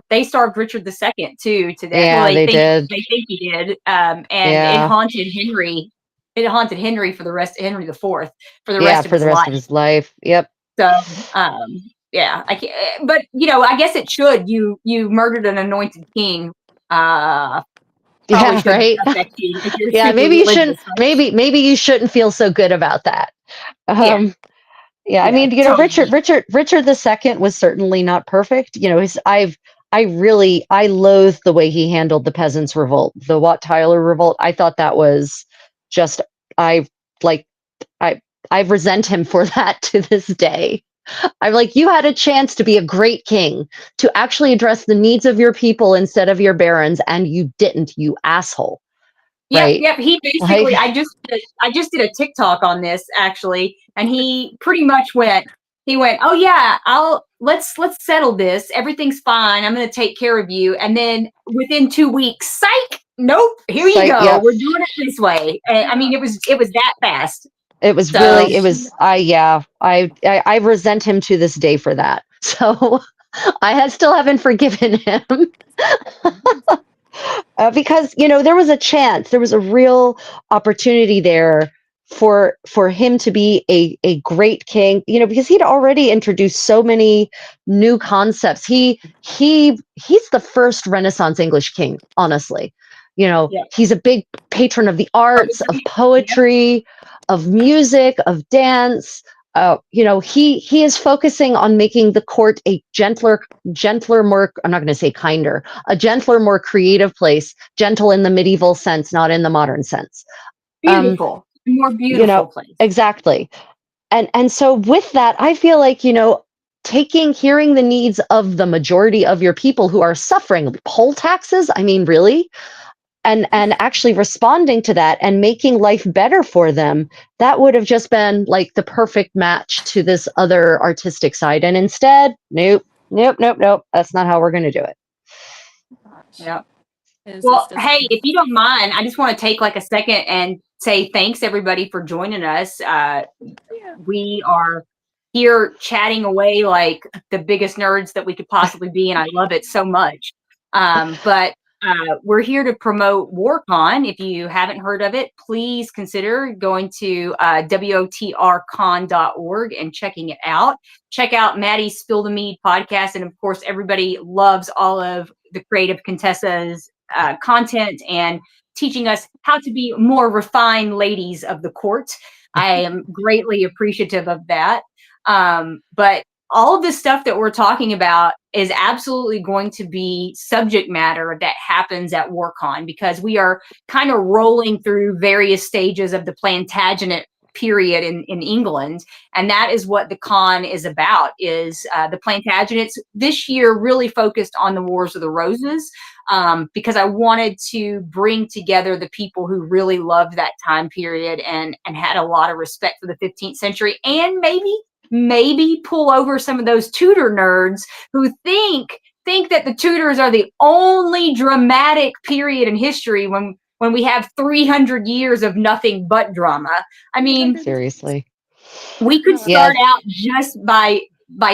They starved Richard II too to death. Yeah, well, they did. They think he did. And it haunted Henry. It haunted Henry for the rest. Henry IV for the rest of his life. Yep. So, yeah, I can't. But I guess it should. You murdered an anointed king. Yeah, right. Yeah, maybe you shouldn't. Right? Maybe you shouldn't feel so good about that. Yeah, I mean, totally. Richard II was certainly not perfect. I loathe the way he handled the peasants' revolt, the Wat Tyler revolt. I thought that was just, I resent him for that to this day. I'm like, you had a chance to be a great king, to actually address the needs of your people instead of your barons, and you didn't, you asshole. Right? Yep. He basically, I just did a TikTok on this actually, and he pretty much went, oh yeah, let's settle this. Everything's fine. I'm going to take care of you. And then within 2 weeks, psych, nope, here you go. Yep. We're doing it this way. I mean, it was that fast. It was really, it was, I resent him to this day for that. So I still haven't forgiven him. Because, there was a chance, there was a real opportunity there for him to be a great king, because he'd already introduced so many new concepts. He's the first Renaissance English king, honestly. He's a big patron of the arts, of poetry, of music, of dance. He is focusing on making the court a gentler, more, I'm not going to say kinder, a gentler, more creative place, gentle in the medieval sense, not in the modern sense. Beautiful, more beautiful place. Exactly. And so with that, I feel like, hearing the needs of the majority of your people who are suffering poll taxes. I mean, really? And actually responding to that and making life better for them, that would have just been like the perfect match to this other artistic side. And instead, nope. That's not how we're going to do it. Yeah. Well, hey, if you don't mind, I just want to take like a second and say thanks everybody for joining us. We are here chatting away like the biggest nerds that we could possibly be, and I love it so much. But we're here to promote Warcon. If you haven't heard of it, please consider going to wotrcon.org and checking it out. Check out Maddie's Spill the Mead podcast. And of course, everybody loves all of the creative Contessa's content and teaching us how to be more refined ladies of the court. I am greatly appreciative of that. But all of the stuff that we're talking about is absolutely going to be subject matter that happens at Warcon, because we are kind of rolling through various stages of the Plantagenet period in England. And that is what the con is about, is the Plantagenets this year really focused on the Wars of the Roses, because I wanted to bring together the people who really loved that time period and had a lot of respect for the 15th century, and maybe pull over some of those Tudor nerds who think that the Tudors are the only dramatic period in history when we have 300 years of nothing but drama. I mean, seriously, we could start out just by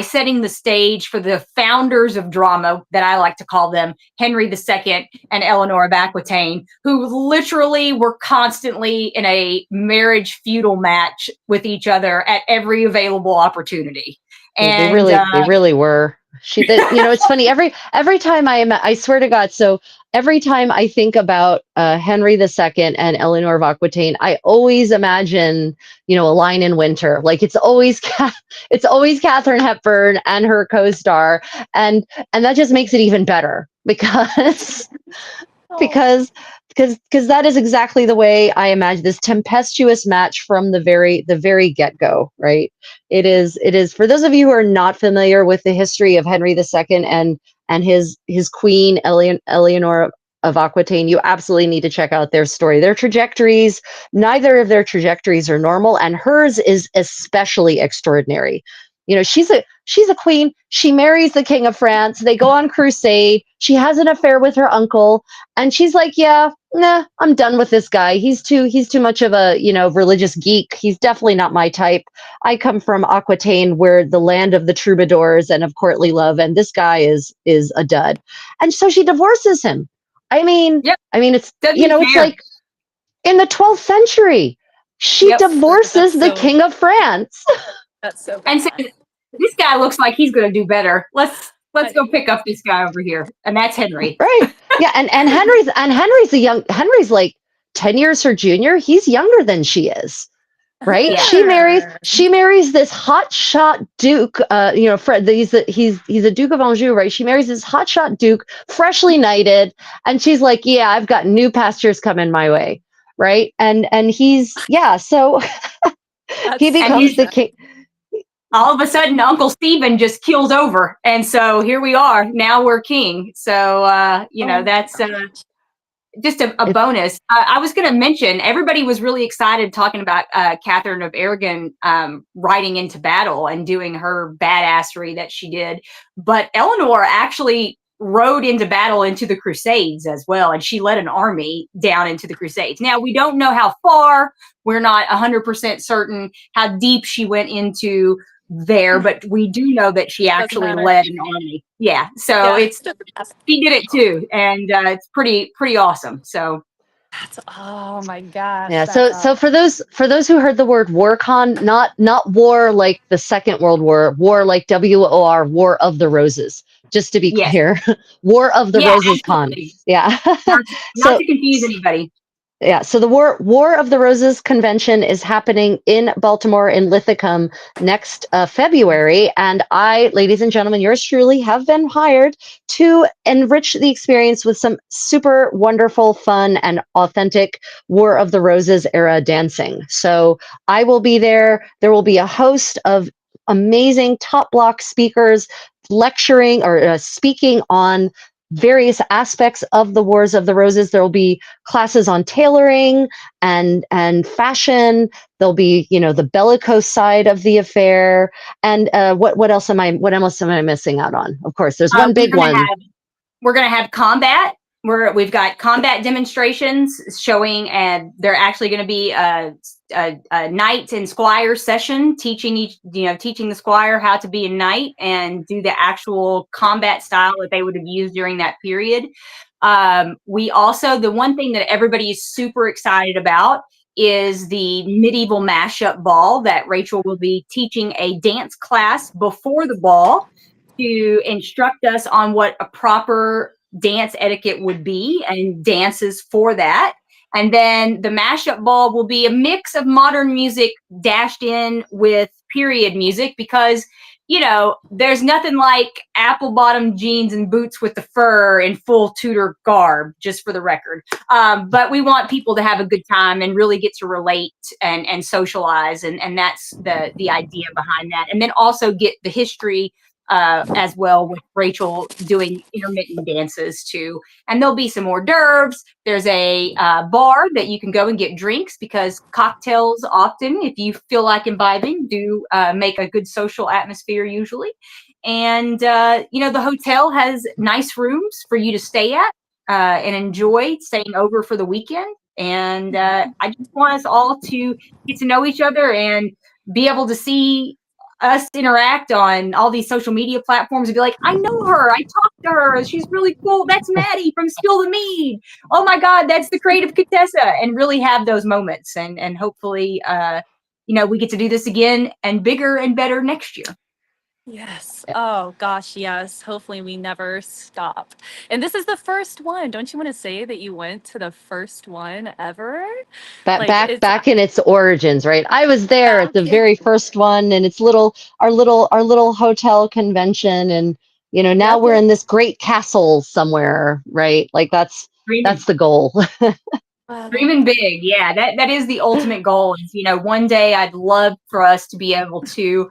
setting the stage for the founders of drama, that I like to call them, Henry II and Eleanor of Aquitaine, who literally were constantly in a marriage feudal match with each other at every available opportunity. And they really were. It's funny, every time I swear to God, so every time I think about Henry II and Eleanor of Aquitaine, I always imagine, A Line in Winter. Like it's always Katharine Hepburn and her co-star, and that just makes it even better because that is exactly the way I imagine this tempestuous match from the very get-go, right? It is for those of you who are not familiar with the history of Henry II and his queen Eleanor of Aquitaine, you absolutely need to check out their story. Their trajectories, neither of their trajectories are normal, and hers is especially extraordinary. She's a queen. She marries the King of France. They go on crusade. She has an affair with her uncle, and she's like, "Yeah, nah, I'm done with this guy. He's too much of a religious geek. He's definitely not my type. I come from Aquitaine, where the land of the troubadours and of courtly love, and this guy is a dud." And so she divorces him. I mean, it's it's like in the 12th century, she divorces the King of France. That's so bad. And says, this guy looks like he's going to do better. Let's go pick up this guy over here, and that's Henry. Right? Yeah, and Henry's like 10 years her junior. He's younger than she is, right? Yeah. She marries this hotshot duke. Fred. He's a Duke of Anjou, right? She marries this hotshot duke, freshly knighted, and she's like, "Yeah, I've got new pastures coming my way," right? And he's so he becomes the king. All of a sudden, Uncle Stephen just keels over. And so here we are. Now we're king. So, that's just a bonus. I was going to mention, everybody was really excited talking about Catherine of Aragon riding into battle and doing her badassery that she did. But Eleanor actually rode into battle into the Crusades as well. And she led an army down into the Crusades. Now, we don't know how far. We're not 100% certain how deep she went into there, but we do know that she actually led an army. Yeah, so she did it too, and it's pretty awesome. So that's, oh my gosh. Yeah. So for those who heard the word Warcon, not war like the Second World War, war like WOR, War of the Roses. Just to be clear, War of the Roses absolutely. Con. Yeah. Not to confuse anybody. Yeah, so the War of the Roses convention is happening in Baltimore in Lithicum next February, and I, ladies and gentlemen, yours truly, have been hired to enrich the experience with some super wonderful, fun, and authentic War of the Roses era dancing. So I will be there. There will be a host of amazing top block speakers lecturing or speaking on various aspects of the Wars of the Roses. There will be classes on tailoring and fashion. There'll be, the bellicose side of the affair. And what else am I missing out on? Of course, there's one big one. We're going to have combat. We've got combat demonstrations showing, and they're actually going to be a knight and squire session, teaching the squire how to be a knight and do the actual combat style that they would have used during that period. We also, the one thing that everybody is super excited about is the medieval mashup ball that Rachel will be teaching a dance class before the ball to instruct us on what a proper dance etiquette would be and dances for that. And then the mashup ball will be a mix of modern music dashed in with period music because, you know, there's nothing like apple bottom jeans and boots with the fur in full Tudor garb, just for the record. But we want people to have a good time and really get to relate and socialize. And that's the idea behind that. And then also get the history as well, with Rachel doing intermittent dances too. And there'll be some hors d'oeuvres. There's a bar that you can go and get drinks, because cocktails often, if you feel like imbibing, do make a good social atmosphere usually. And the hotel has nice rooms for you to stay at and enjoy staying over for the weekend. And I just want us all to get to know each other and be able to see us interact on all these social media platforms and be like, I know her, I talked to her, she's really cool, that's Maddie from Spill the Mead, oh my god, that's the creative Contessa, and really have those moments. And hopefully we get to do this again and bigger and better next year. Yes. Oh gosh, yes. Hopefully we never stop. And this is the first one. Don't you want to say that you went to the first one ever? Back in its origins, right? I was there at the very first one, and it's our little hotel convention, and now we're in this great castle somewhere, right? Like that's the goal. Dreaming big, yeah. That is the ultimate goal. Is one day I'd love for us to be able to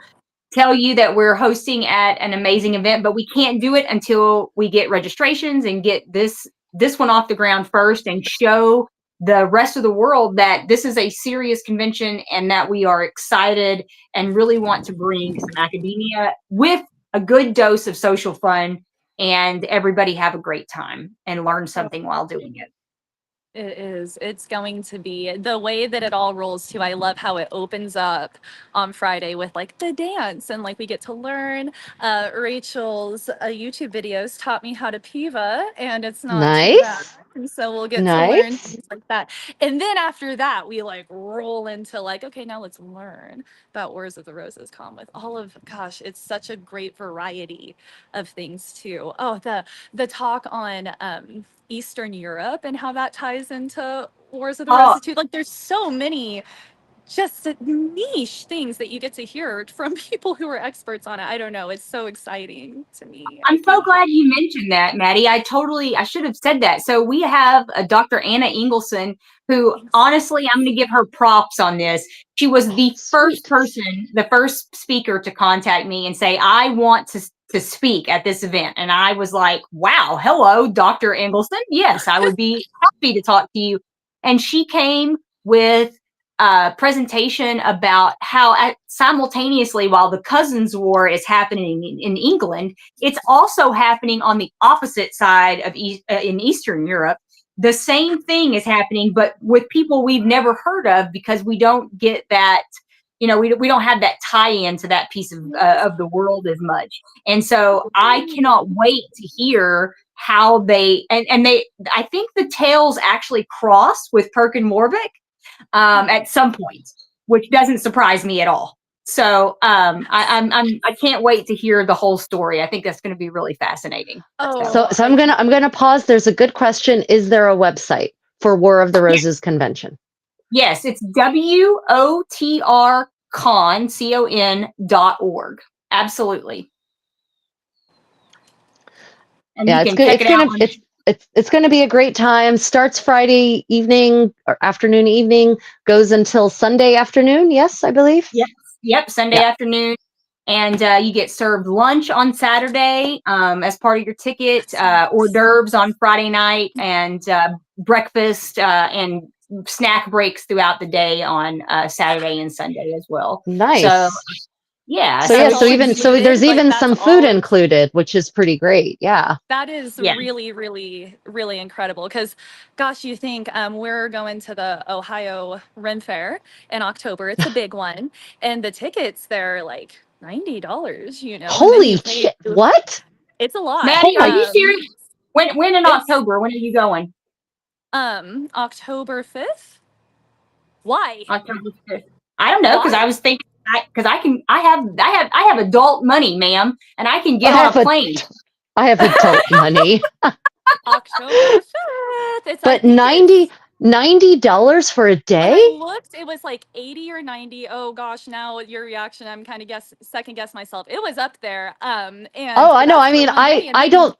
tell you that we're hosting at an amazing event, but we can't do it until we get registrations and get this one off the ground first, and show the rest of the world that this is a serious convention and that we are excited and really want to bring some academia with a good dose of social fun, and everybody have a great time and learn something while doing it. It is. It's going to be the way that it all rolls too. I love how it opens up on Friday with like the dance, and like we get to learn. Rachel's YouTube videos taught me how to piva, and it's not too bad. And so we'll get to learn things like that. And then after that, we like roll into like, okay, now let's learn about Wars of the Roses Con with all of, gosh, it's such a great variety of things too. Oh, the talk on Eastern Europe and how that ties into Wars of the Roses too. Like there's so many just niche things that you get to hear from people who are experts on it. I don't know. It's so exciting to me. I'm so glad you mentioned that, Maddie. I should have said that. So we have a Dr. Anna Ingleson, who honestly, I'm going to give her props on this. She was the first person, the first speaker to contact me and say, I want to speak at this event. And I was like, wow, hello, Dr. Ingleson. Yes, I would be happy to talk to you. And she came with presentation about how simultaneously, while the Cousins War is happening in England, it's also happening on the opposite side of in Eastern Europe. The same thing is happening, but with people we've never heard of, because we don't get that, we don't have that tie-in to that piece of the world as much. And so I cannot wait to hear how they I think the tales actually cross with Perkin Warbeck at some point, which doesn't surprise me at all. So I can't wait to hear the whole story. I think that's going to be really fascinating. So I'm gonna pause. There's a good question. Is there a website for War of the Roses convention? Yes, it's WOTRCon.org. Absolutely. And yeah, it's going to be a great time. Starts Friday evening or afternoon, evening, goes until Sunday afternoon. Yes, I believe. Yep. Sunday afternoon. And you get served lunch on Saturday as part of your ticket, hors d'oeuvres on Friday night, and breakfast and snack breaks throughout the day on Saturday and Sunday as well. Nice. So Yeah. So So yeah, That's so all it's, even so included. there's Like even that's some all food of included, which is pretty great. Yeah. that is yeah. really, really, really incredible. Because, gosh, you think we're going to the Ohio Ren Fair in October. It's a big one, and the tickets they're like $90. You know, and then Holy you pay. shit. What? It's a lot. Oh Maddie, are my you serious? When in It's October? When are you going? October 5th. Why? October 5th. I don't know, because Why? I was thinking, because I have adult money, ma'am, and I can I get on have a plane. I have adult money. October 5th. It's I But think it's $90 for a when day? I looked, it was like 80 or 90. Oh gosh, now with your reaction, I'm kind of second guess myself. It was up there. And Oh, I but know. that's I for mean, one day, and I then you don't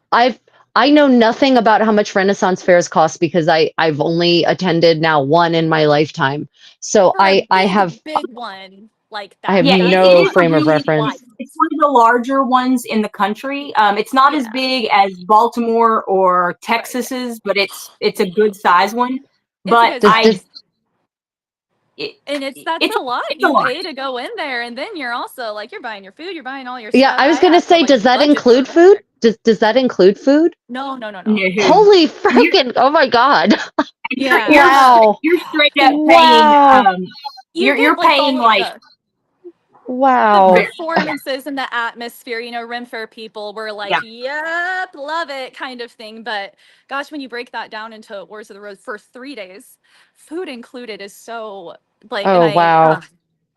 I know nothing about how much Renaissance fairs cost because I've only attended now one in my lifetime. So for a I big, have big one like I have that. Yeah, That's it no is not a frame of really reference. it's one of the larger ones in the country. It's not as yeah, big as Baltimore or right. Texas's, but it's a good size one. It's a But good Does size. this And that's a lot. it's a You lot. pay to go in there, and then you're also like you're buying your food, you're buying all your Yeah, stuff. I was I gonna have to say, like does that budget for include Ren food? Fair. Does that include food? No, no, no, No, no. Holy you're freaking, oh my God. Yeah. Wow. you're straight up paying. Wow. You You're get like paying all of like the Wow. yeah, performances and the atmosphere. You know, Ren Fair people were like, yeah. yep, love it kind of thing. But gosh, when you break that down into Wars of the Rose for 3 days, food included is so like, and Oh wow.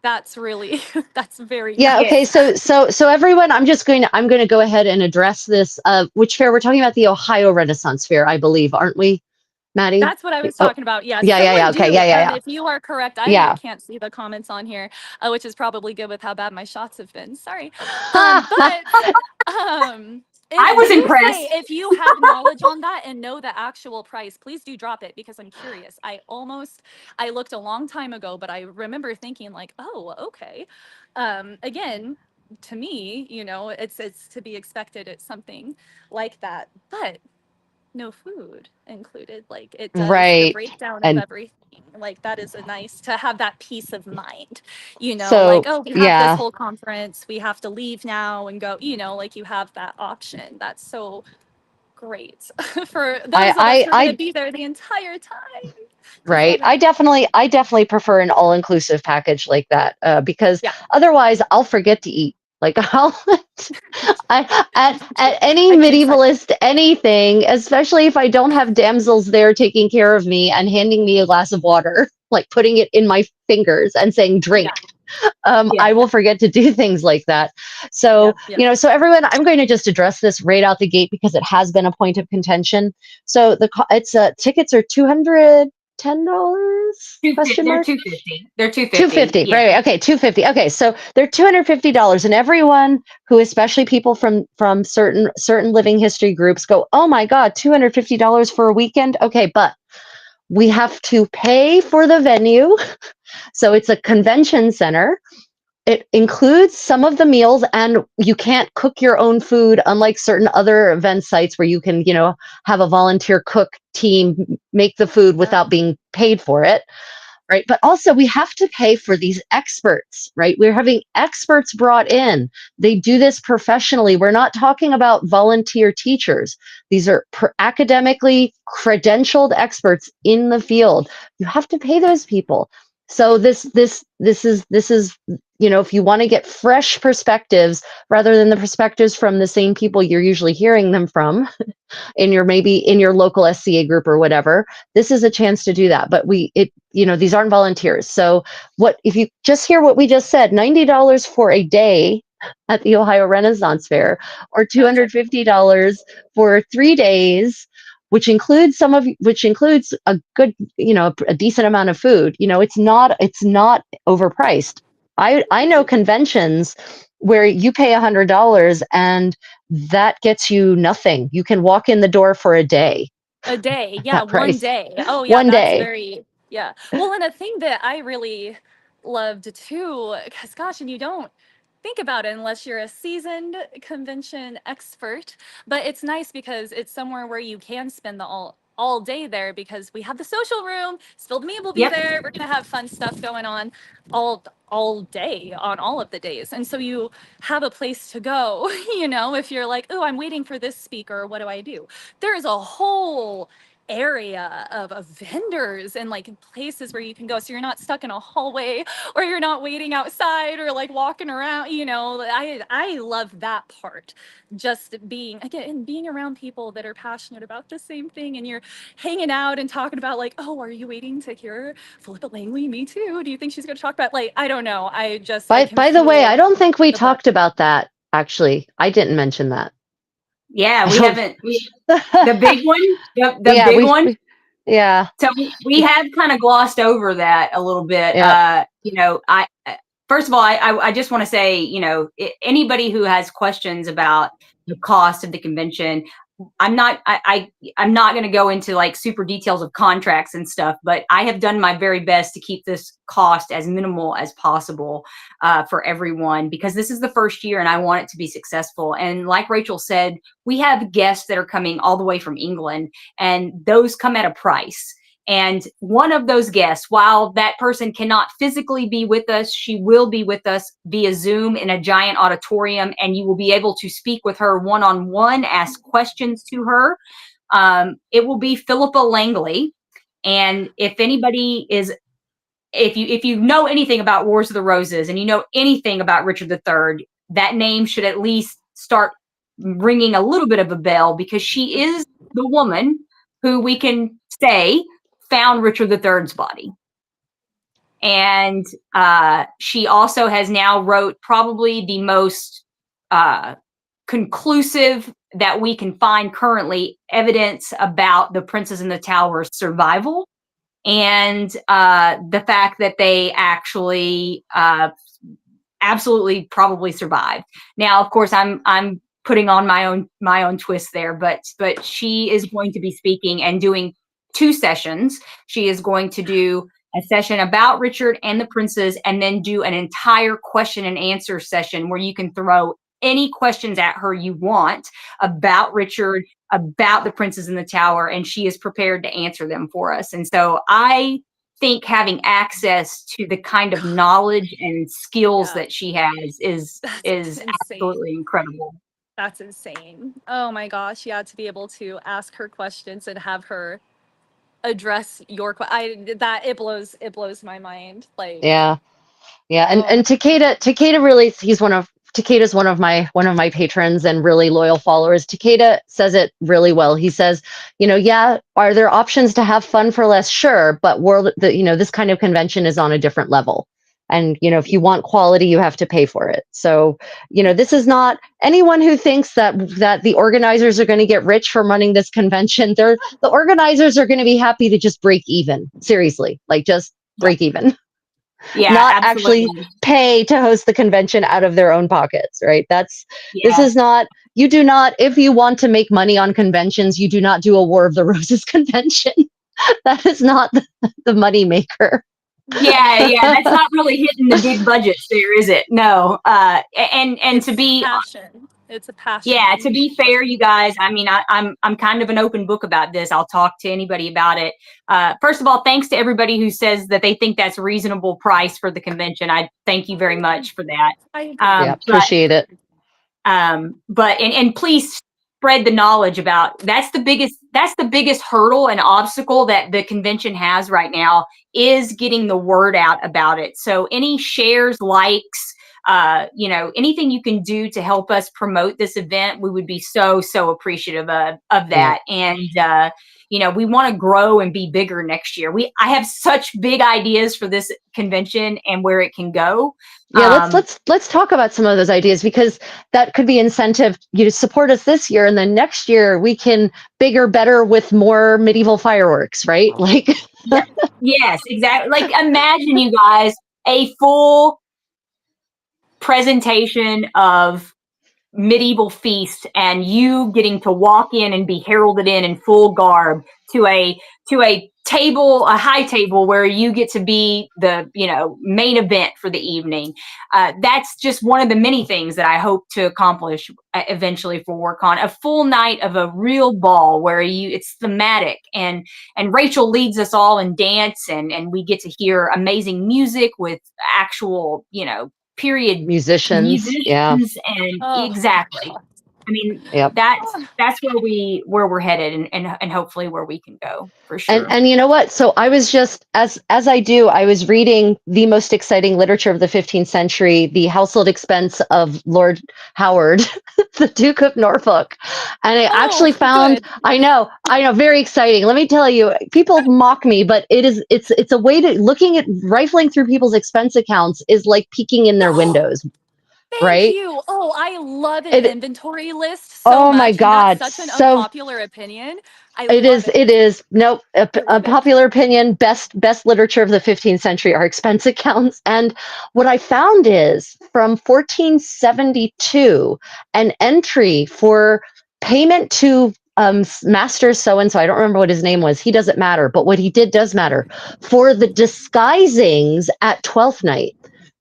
that's really, that's very Yeah, Yeah. okay. nice. So everyone, I'm going to go ahead and address this which fair we're talking about, the Ohio Renaissance Fair, I believe, aren't we, Maddie? That's what I was Oh, talking about. Yeah, yeah. someone Okay. do. Yeah. If you are correct, I Yeah. can't see the comments on here, which is probably good with how bad my shots have been. Sorry. Yeah. But if I was you say impressed. if you have knowledge on that and know the actual price, please do drop it because I'm curious. I looked a long time ago, but I remember thinking like, oh, okay. Again, to me, you know, it's to be expected. It's something like that, but no food included. Like it does the Right. breakdown of And everything. Like that is a nice to have that peace of mind, you know, like, so, oh, we have this yeah, whole conference, we have to leave now and go, you know, like you have that option. That's so great for those of us who are going to I be there the entire time. Just right. love it. I definitely prefer an all-inclusive package like that because Yeah, otherwise I'll forget to eat. Like true. at any I can second. medievalist anything, especially if I don't have damsels there taking care of me and handing me a glass of water, like putting it in my fingers and saying drink, Yeah, Yeah. I will forget to do things like that. So, yep, yep. so everyone, I'm going to just address this right out the gate because it has been a point of contention. So tickets are $210? Question They're mark. 250. They're 250. 250, Yeah. right? Okay, 250. Okay, so they're $250, and everyone who, especially people from certain living history groups, go, "Oh my God, $250 for a weekend." Okay, but we have to pay for the venue, so it's a convention center. It includes some of the meals, and you can't cook your own food, unlike certain other event sites where you can, have a volunteer cook team make the food Yeah. without being paid for it. Right. But also, we have to pay for these experts, right? We're having experts brought in. They do this professionally. We're not talking about volunteer teachers. These are academically credentialed experts in the field. You have to pay those people. So this is, if you want to get fresh perspectives rather than the perspectives from the same people you're usually hearing them from, maybe in your local SCA group or whatever, this is a chance to do that. But these aren't volunteers. So what if you just hear what we just said, $90 for a day at the Ohio Renaissance Fair, or Gotcha. $250 for 3 days, which includes a good, a decent amount of food. It's not overpriced. I know conventions where you pay $100 and that gets you nothing. You can walk in the door for a day A day. at Yeah, that one price. day. Oh, yeah, One that's day. very, yeah. Well, and a thing that I really loved too, because gosh, and you don't think about it unless you're a seasoned convention expert, but it's nice because it's somewhere where you can spend all day there because we have the social room. Spilled Mead will be Yep. there. We're gonna have fun stuff going on all day on all of the days. And so you have a place to go, you know, if you're like, oh, I'm waiting for this speaker, what do I do? There is a whole area of vendors and like places where you can go, so you're not stuck in a hallway or you're not waiting outside or like walking around, you know. I love that part, just being around people that are passionate about the same thing, and you're hanging out and talking about like, oh, are you waiting to hear Philippa Langley? Me too. Do you think she's going to talk about, like, I don't know, I can By the way, feel I don't think we the talked about that, actually. I didn't mention that. Yeah, we I don't- haven't. The big one, the Yeah, big one. Yeah, So we have kind of glossed over that a little bit. Yeah. You know, first of all, I just want to say, you know, anybody who has questions about the cost of the convention, I'm not going to go into like super details of contracts and stuff, but I have done my very best to keep this cost as minimal as possible for everyone, because this is the first year and I want it to be successful. And like Rachel said, we have guests that are coming all the way from England, and those come at a price. And one of those guests, while that person cannot physically be with us, she will be with us via Zoom in a giant auditorium, and you will be able to speak with her one-on-one, ask questions to her. It will be Philippa Langley. And if anybody is, if you know anything about Wars of the Roses and you know anything about Richard III, that name should at least start ringing a little bit of a bell, because she is the woman who we can say found Richard III's body. And she also has now wrote probably the most conclusive that we can find currently evidence about the Princes in the Tower's survival, and the fact that they actually absolutely probably survived. Now, of course, I'm putting on my own twist there, but she is going to be speaking and doing 2 sessions. She is going to do a session about Richard and the princes, and then do an entire question and answer session where you can throw any questions at her you want about Richard, about the Princes in the Tower, and she is prepared to answer them for us. And so I think having access to the kind of knowledge and skills that she has is absolutely incredible. That's insane. Oh my gosh. Yeah, to be able to ask her questions and have her address your it blows my mind. Like, yeah. And Takeda really, Takeda's one of my patrons and really loyal followers. Takeda says it really well. He says, you know, yeah, are there options to have fun for less? Sure, but this kind of convention is on a different level. And, you know, if you want quality, you have to pay for it. So, you know, this is not anyone who thinks that the organizers are going to get rich from running this convention. The organizers are going to be happy to just break even. Seriously, like just break even. Yeah, not absolutely. actually pay to host the convention out of their own pockets, right? This is not, you do not, if you want to make money on conventions, you do not do a War of the Roses convention. That is not the money maker. Yeah, that's not really hitting the big budgets there, is it? No. And it's to be passion. It's a passion. Yeah, to be fair, you guys, I mean, I'm kind of an open book about this. I'll talk to anybody about it. First of all, thanks to everybody who says that they think that's a reasonable price for the convention. I thank you very much for that. Appreciate it. But please spread the knowledge about that's the biggest hurdle and obstacle that the convention has right now, is getting the word out about it. So any shares, likes, anything you can do to help us promote this event, we would be so appreciative of that. And we want to grow and be bigger next year. I have such big ideas for this convention and where it can go. Yeah, let's talk about some of those ideas, because that could be incentive. You support us this year, and then next year we can bigger, better with more medieval fireworks, right? Like, yes, exactly. Like, imagine, you guys, a full presentation of medieval feast, and you getting to walk in and be heralded in full garb to a high table where you get to be the, main event for the evening. That's just one of the many things that I hope to accomplish eventually for Warcon. A full night of a real ball where it's thematic, and Rachel leads us all in dance, and we get to hear amazing music with actual, period Musicians. Yeah. and Oh, exactly. I mean, Yep. that's where we're headed, and hopefully where we can go for sure. And you know what? So I was just, as I do, I was reading the most exciting literature of the 15th century, the household expense of Lord Howard, the Duke of Norfolk, and I actually found, good. I know, very exciting. Let me tell you, people mock me, but it's a way to rifling through people's expense accounts is like peeking in their windows. Thank Right? you. Oh, I love an It, inventory list so oh my much. And God. that's such an So unpopular opinion. I it love is. it. It is. Nope. I A love it. popular opinion. Best literature of the 15th century are expense accounts. And what I found is from 1472, an entry for payment to master so and so. I don't remember what his name was. He doesn't matter. But what he did does matter. For the disguisings at Twelfth Night.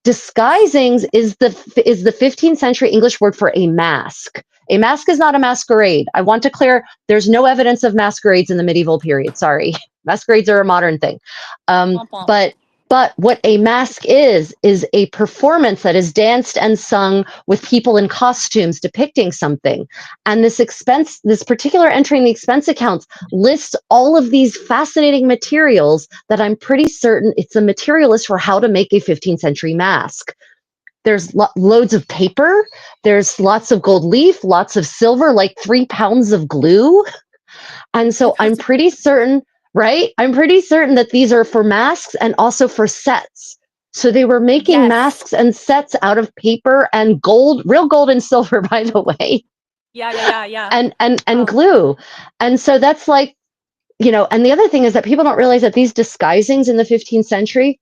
Disguisings is the 15th century English word for a mask. A mask is not a masquerade. I want to clear, there's no evidence of masquerades in the medieval period. Sorry. Masquerades are a modern thing. Womp womp. But what a mask is a performance that is danced and sung with people in costumes depicting something. And this particular entry in the expense accounts lists all of these fascinating materials that I'm pretty certain it's a material list for how to make a 15th century mask. There's loads of paper. There's lots of gold leaf, lots of silver, like 3 pounds of glue. And so I'm pretty certain, right? I'm pretty certain that these are for masks and also for sets. So they were making masks and sets out of paper and gold, real gold and silver, by the way. Yeah. And glue. And so that's like, and the other thing is that people don't realize that these disguisings in the 15th century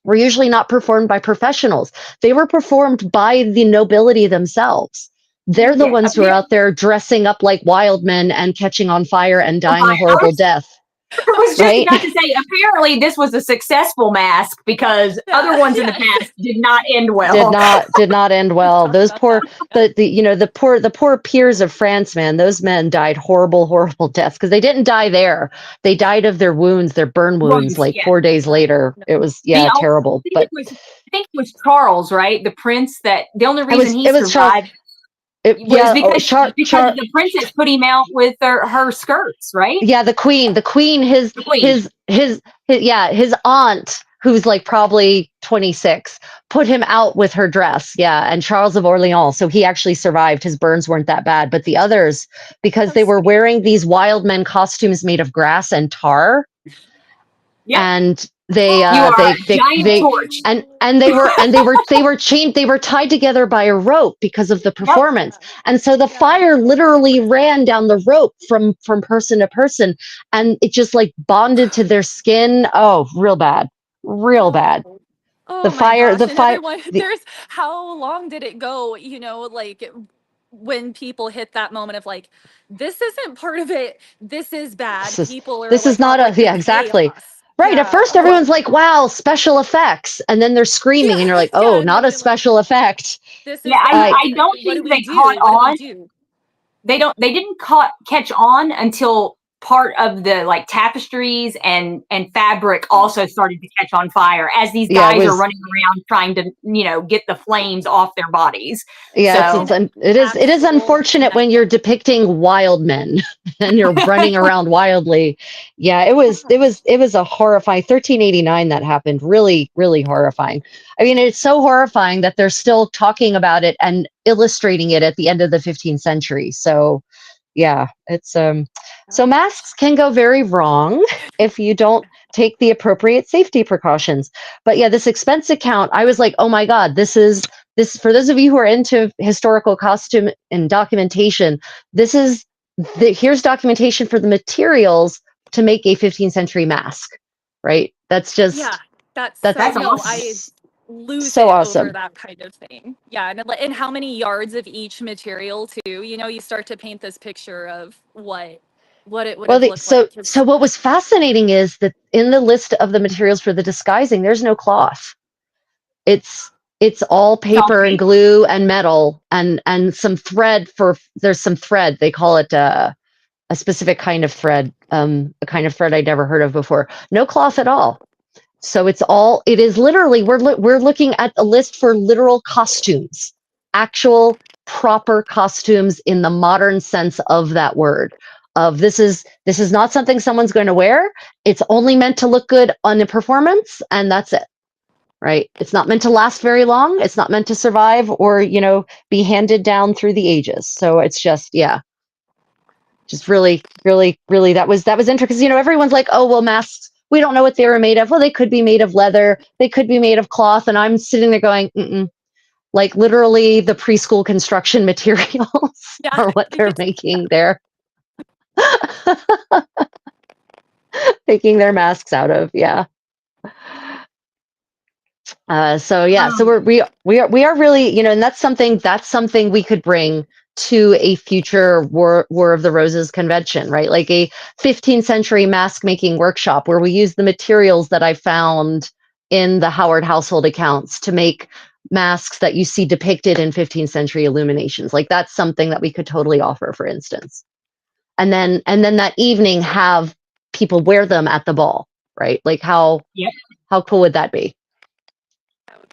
were usually not performed by professionals. They were performed by the nobility themselves. They're the ones who are out there dressing up like wild men and catching on fire and dying a horrible death. I was just about to say, apparently this was a successful mask because other ones in the past did not end well. Did not end well. Those poor, the poor peers of France, man, those men died horrible deaths because they didn't die there. They died of their wounds, their burn wounds, 4 days later. It was, terrible. But I think it was Charles, right? The prince the only reason he survived. Because the princess put him out with her skirts, right? Yeah, the queen, his aunt, who's like probably 26, put him out with her dress. Yeah, and Charles of Orleans. So he actually survived. His burns weren't that bad, but the others, because they were wearing these wild men costumes made of grass and tar. Yep. And they torch. and they were chained, they were tied together by a rope because of the performance. Yep. And so the fire literally ran down the rope from person to person, and it just like bonded to their skin. Oh, real bad. Oh, the fire. There's how long did it go? Like when people hit that moment of like, this isn't part of it. This is bad. People are. This is not exactly. Chaos. Right. Yeah. At first, everyone's like, wow, special effects. And then they're screaming, and you're like, oh, not a special effect. I don't think they caught on. They didn't catch on until part of the like tapestries and fabric also started to catch on fire as these guys are running around trying to get the flames off their bodies. Yeah, so, it is unfortunate when you're depicting wild men and you're running around wildly. Yeah, it was a horrifying 1389 that happened. Really, really horrifying. I mean, it's so horrifying that they're still talking about it and illustrating it at the end of the 15th century. So yeah, it's so masks can go very wrong if you don't take the appropriate safety precautions. But yeah, this expense account, I was like, oh my God, this for those of you who are into historical costume and documentation, here's documentation for the materials to make a 15th century mask, right? That's just that's awesome. I lose so it awesome. over that kind of thing. Yeah, and how many yards of each material too. You start to paint this picture of what what it would Well, have looked like. so what was fascinating is that in the list of the materials for the disguising, there's no cloth. It's all paper and glue and metal and some thread there's some thread. They call it a specific kind of thread, a kind of thread I'd never heard of before. No cloth at all. So it is literally, we're looking at a list for literal costumes, actual proper costumes in the modern sense of that word. Of this is not something someone's going to wear. It's only meant to look good on the performance, and that's it. Right? It's not meant to last very long. It's not meant to survive or, be handed down through the ages. So it's just, yeah. Just really, really, really, that was interesting because, everyone's like, oh, well, masks, we don't know what they were made of. Well, they could be made of leather. They could be made of cloth. And I'm sitting there going, like literally the preschool construction materials are what they're making there. Making their masks out of. Yeah. So we are really, and that's something we could bring to a future War of the Roses convention, right? Like a 15th century mask making workshop where we use the materials that I found in the Howard household accounts to make masks that you see depicted in 15th century illuminations. Like that's something that we could totally offer, for instance. And then that evening have people wear them at the ball, right? Like how cool would that be?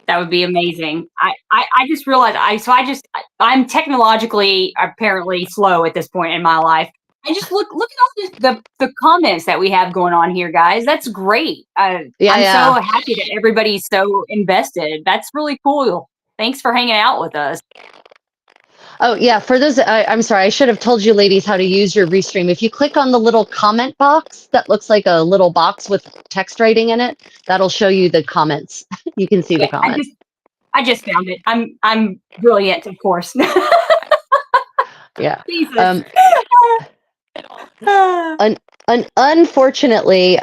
That would be amazing. I just realized I'm technologically apparently slow at this point in my life. And just look at all the comments that we have going on here, guys. That's great. I'm so happy that everybody's so invested. That's really cool. Thanks for hanging out with us. Oh, yeah. For those, I'm sorry, I should have told you ladies how to use your Restream. If you click on the little comment box that looks like a little box with text writing in it, that'll show you the comments. You can see the comments. I just found it. I'm brilliant, of course. Yeah. Jesus. Unfortunately,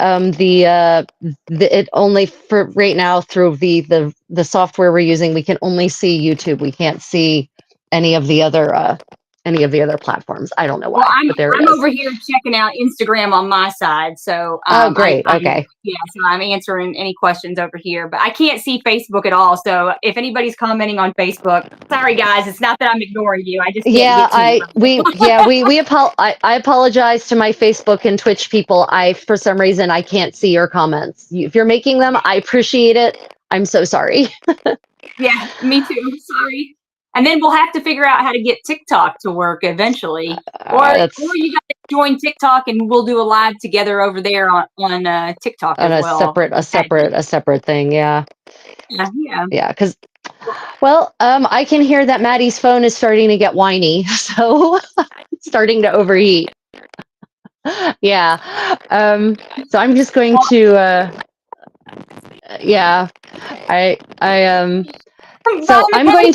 it only for right now through the software we're using, we can only see YouTube. We can't see any of the other platforms. I don't know why, but there it is. I'm over here checking out Instagram on my side. So oh, great. Okay. So I'm answering any questions over here, but I can't see Facebook at all. So if anybody's commenting on Facebook, sorry guys, it's not that I'm ignoring you. I just can't I apologize to my Facebook and Twitch people. For some reason I can't see your comments. If you're making them, I appreciate it. I'm so sorry. Yeah, me too. Sorry. And then we'll have to figure out how to get TikTok to work eventually, or you guys join TikTok and we'll do a live together over there on TikTok on as well. A separate thing. Yeah. Yeah. Because, well, I can hear that Maddie's phone is starting to get whiny, so it's starting to overheat. Yeah. So I'm just going to. So I'm going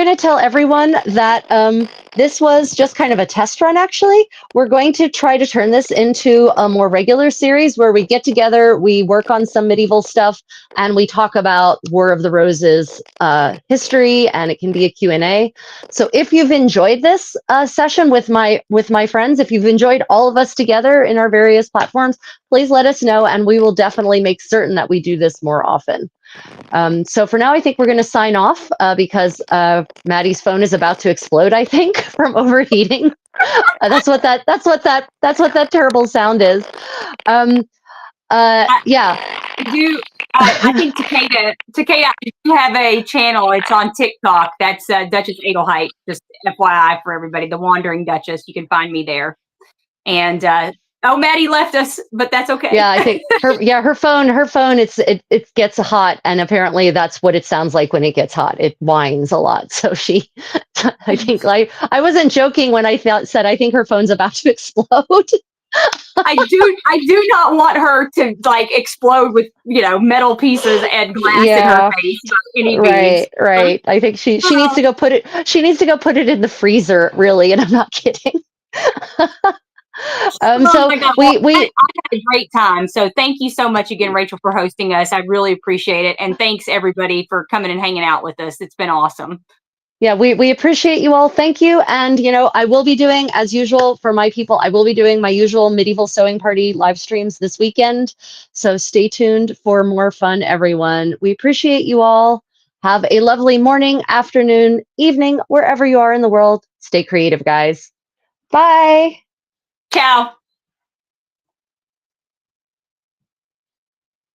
to tell everyone that this was just kind of a test run, actually. We're going to try to turn this into a more regular series where we get together, we work on some medieval stuff, and we talk about War of the Roses history, and it can be a Q&A. So if you've enjoyed this session with my friends, if you've enjoyed all of us together in our various platforms, please let us know, and we will definitely make certain that we do this more often. So for now, I think we're going to sign off because Maddie's phone is about to explode, I think, from overheating. That's what that terrible sound is. Yeah. I think Takeda, you have a channel. It's on TikTok. That's Duchess Adelheid. Just FYI for everybody, the Wandering Duchess. You can find me there. And Maddie left us, but that's okay. Yeah, I think her phone, it gets hot, and apparently that's what it sounds like when it gets hot. It whines a lot. So I think I wasn't joking when I said I think her phone's about to explode. I do not want her to explode with metal pieces and glass in her face. Right. I think she needs to go put it. She needs to go put it in the freezer, really, and I'm not kidding. I had a great time. So thank you so much again, Rachel, for hosting us. I really appreciate it. And thanks everybody for coming and hanging out with us. It's been awesome. Yeah, we appreciate you all. Thank you. And, I will be doing, as usual, for my people, I will be doing my usual medieval sewing party live streams this weekend. So stay tuned for more fun, everyone. We appreciate you all. Have a lovely morning, afternoon, evening, wherever you are in the world. Stay creative, guys. Bye. Ciao.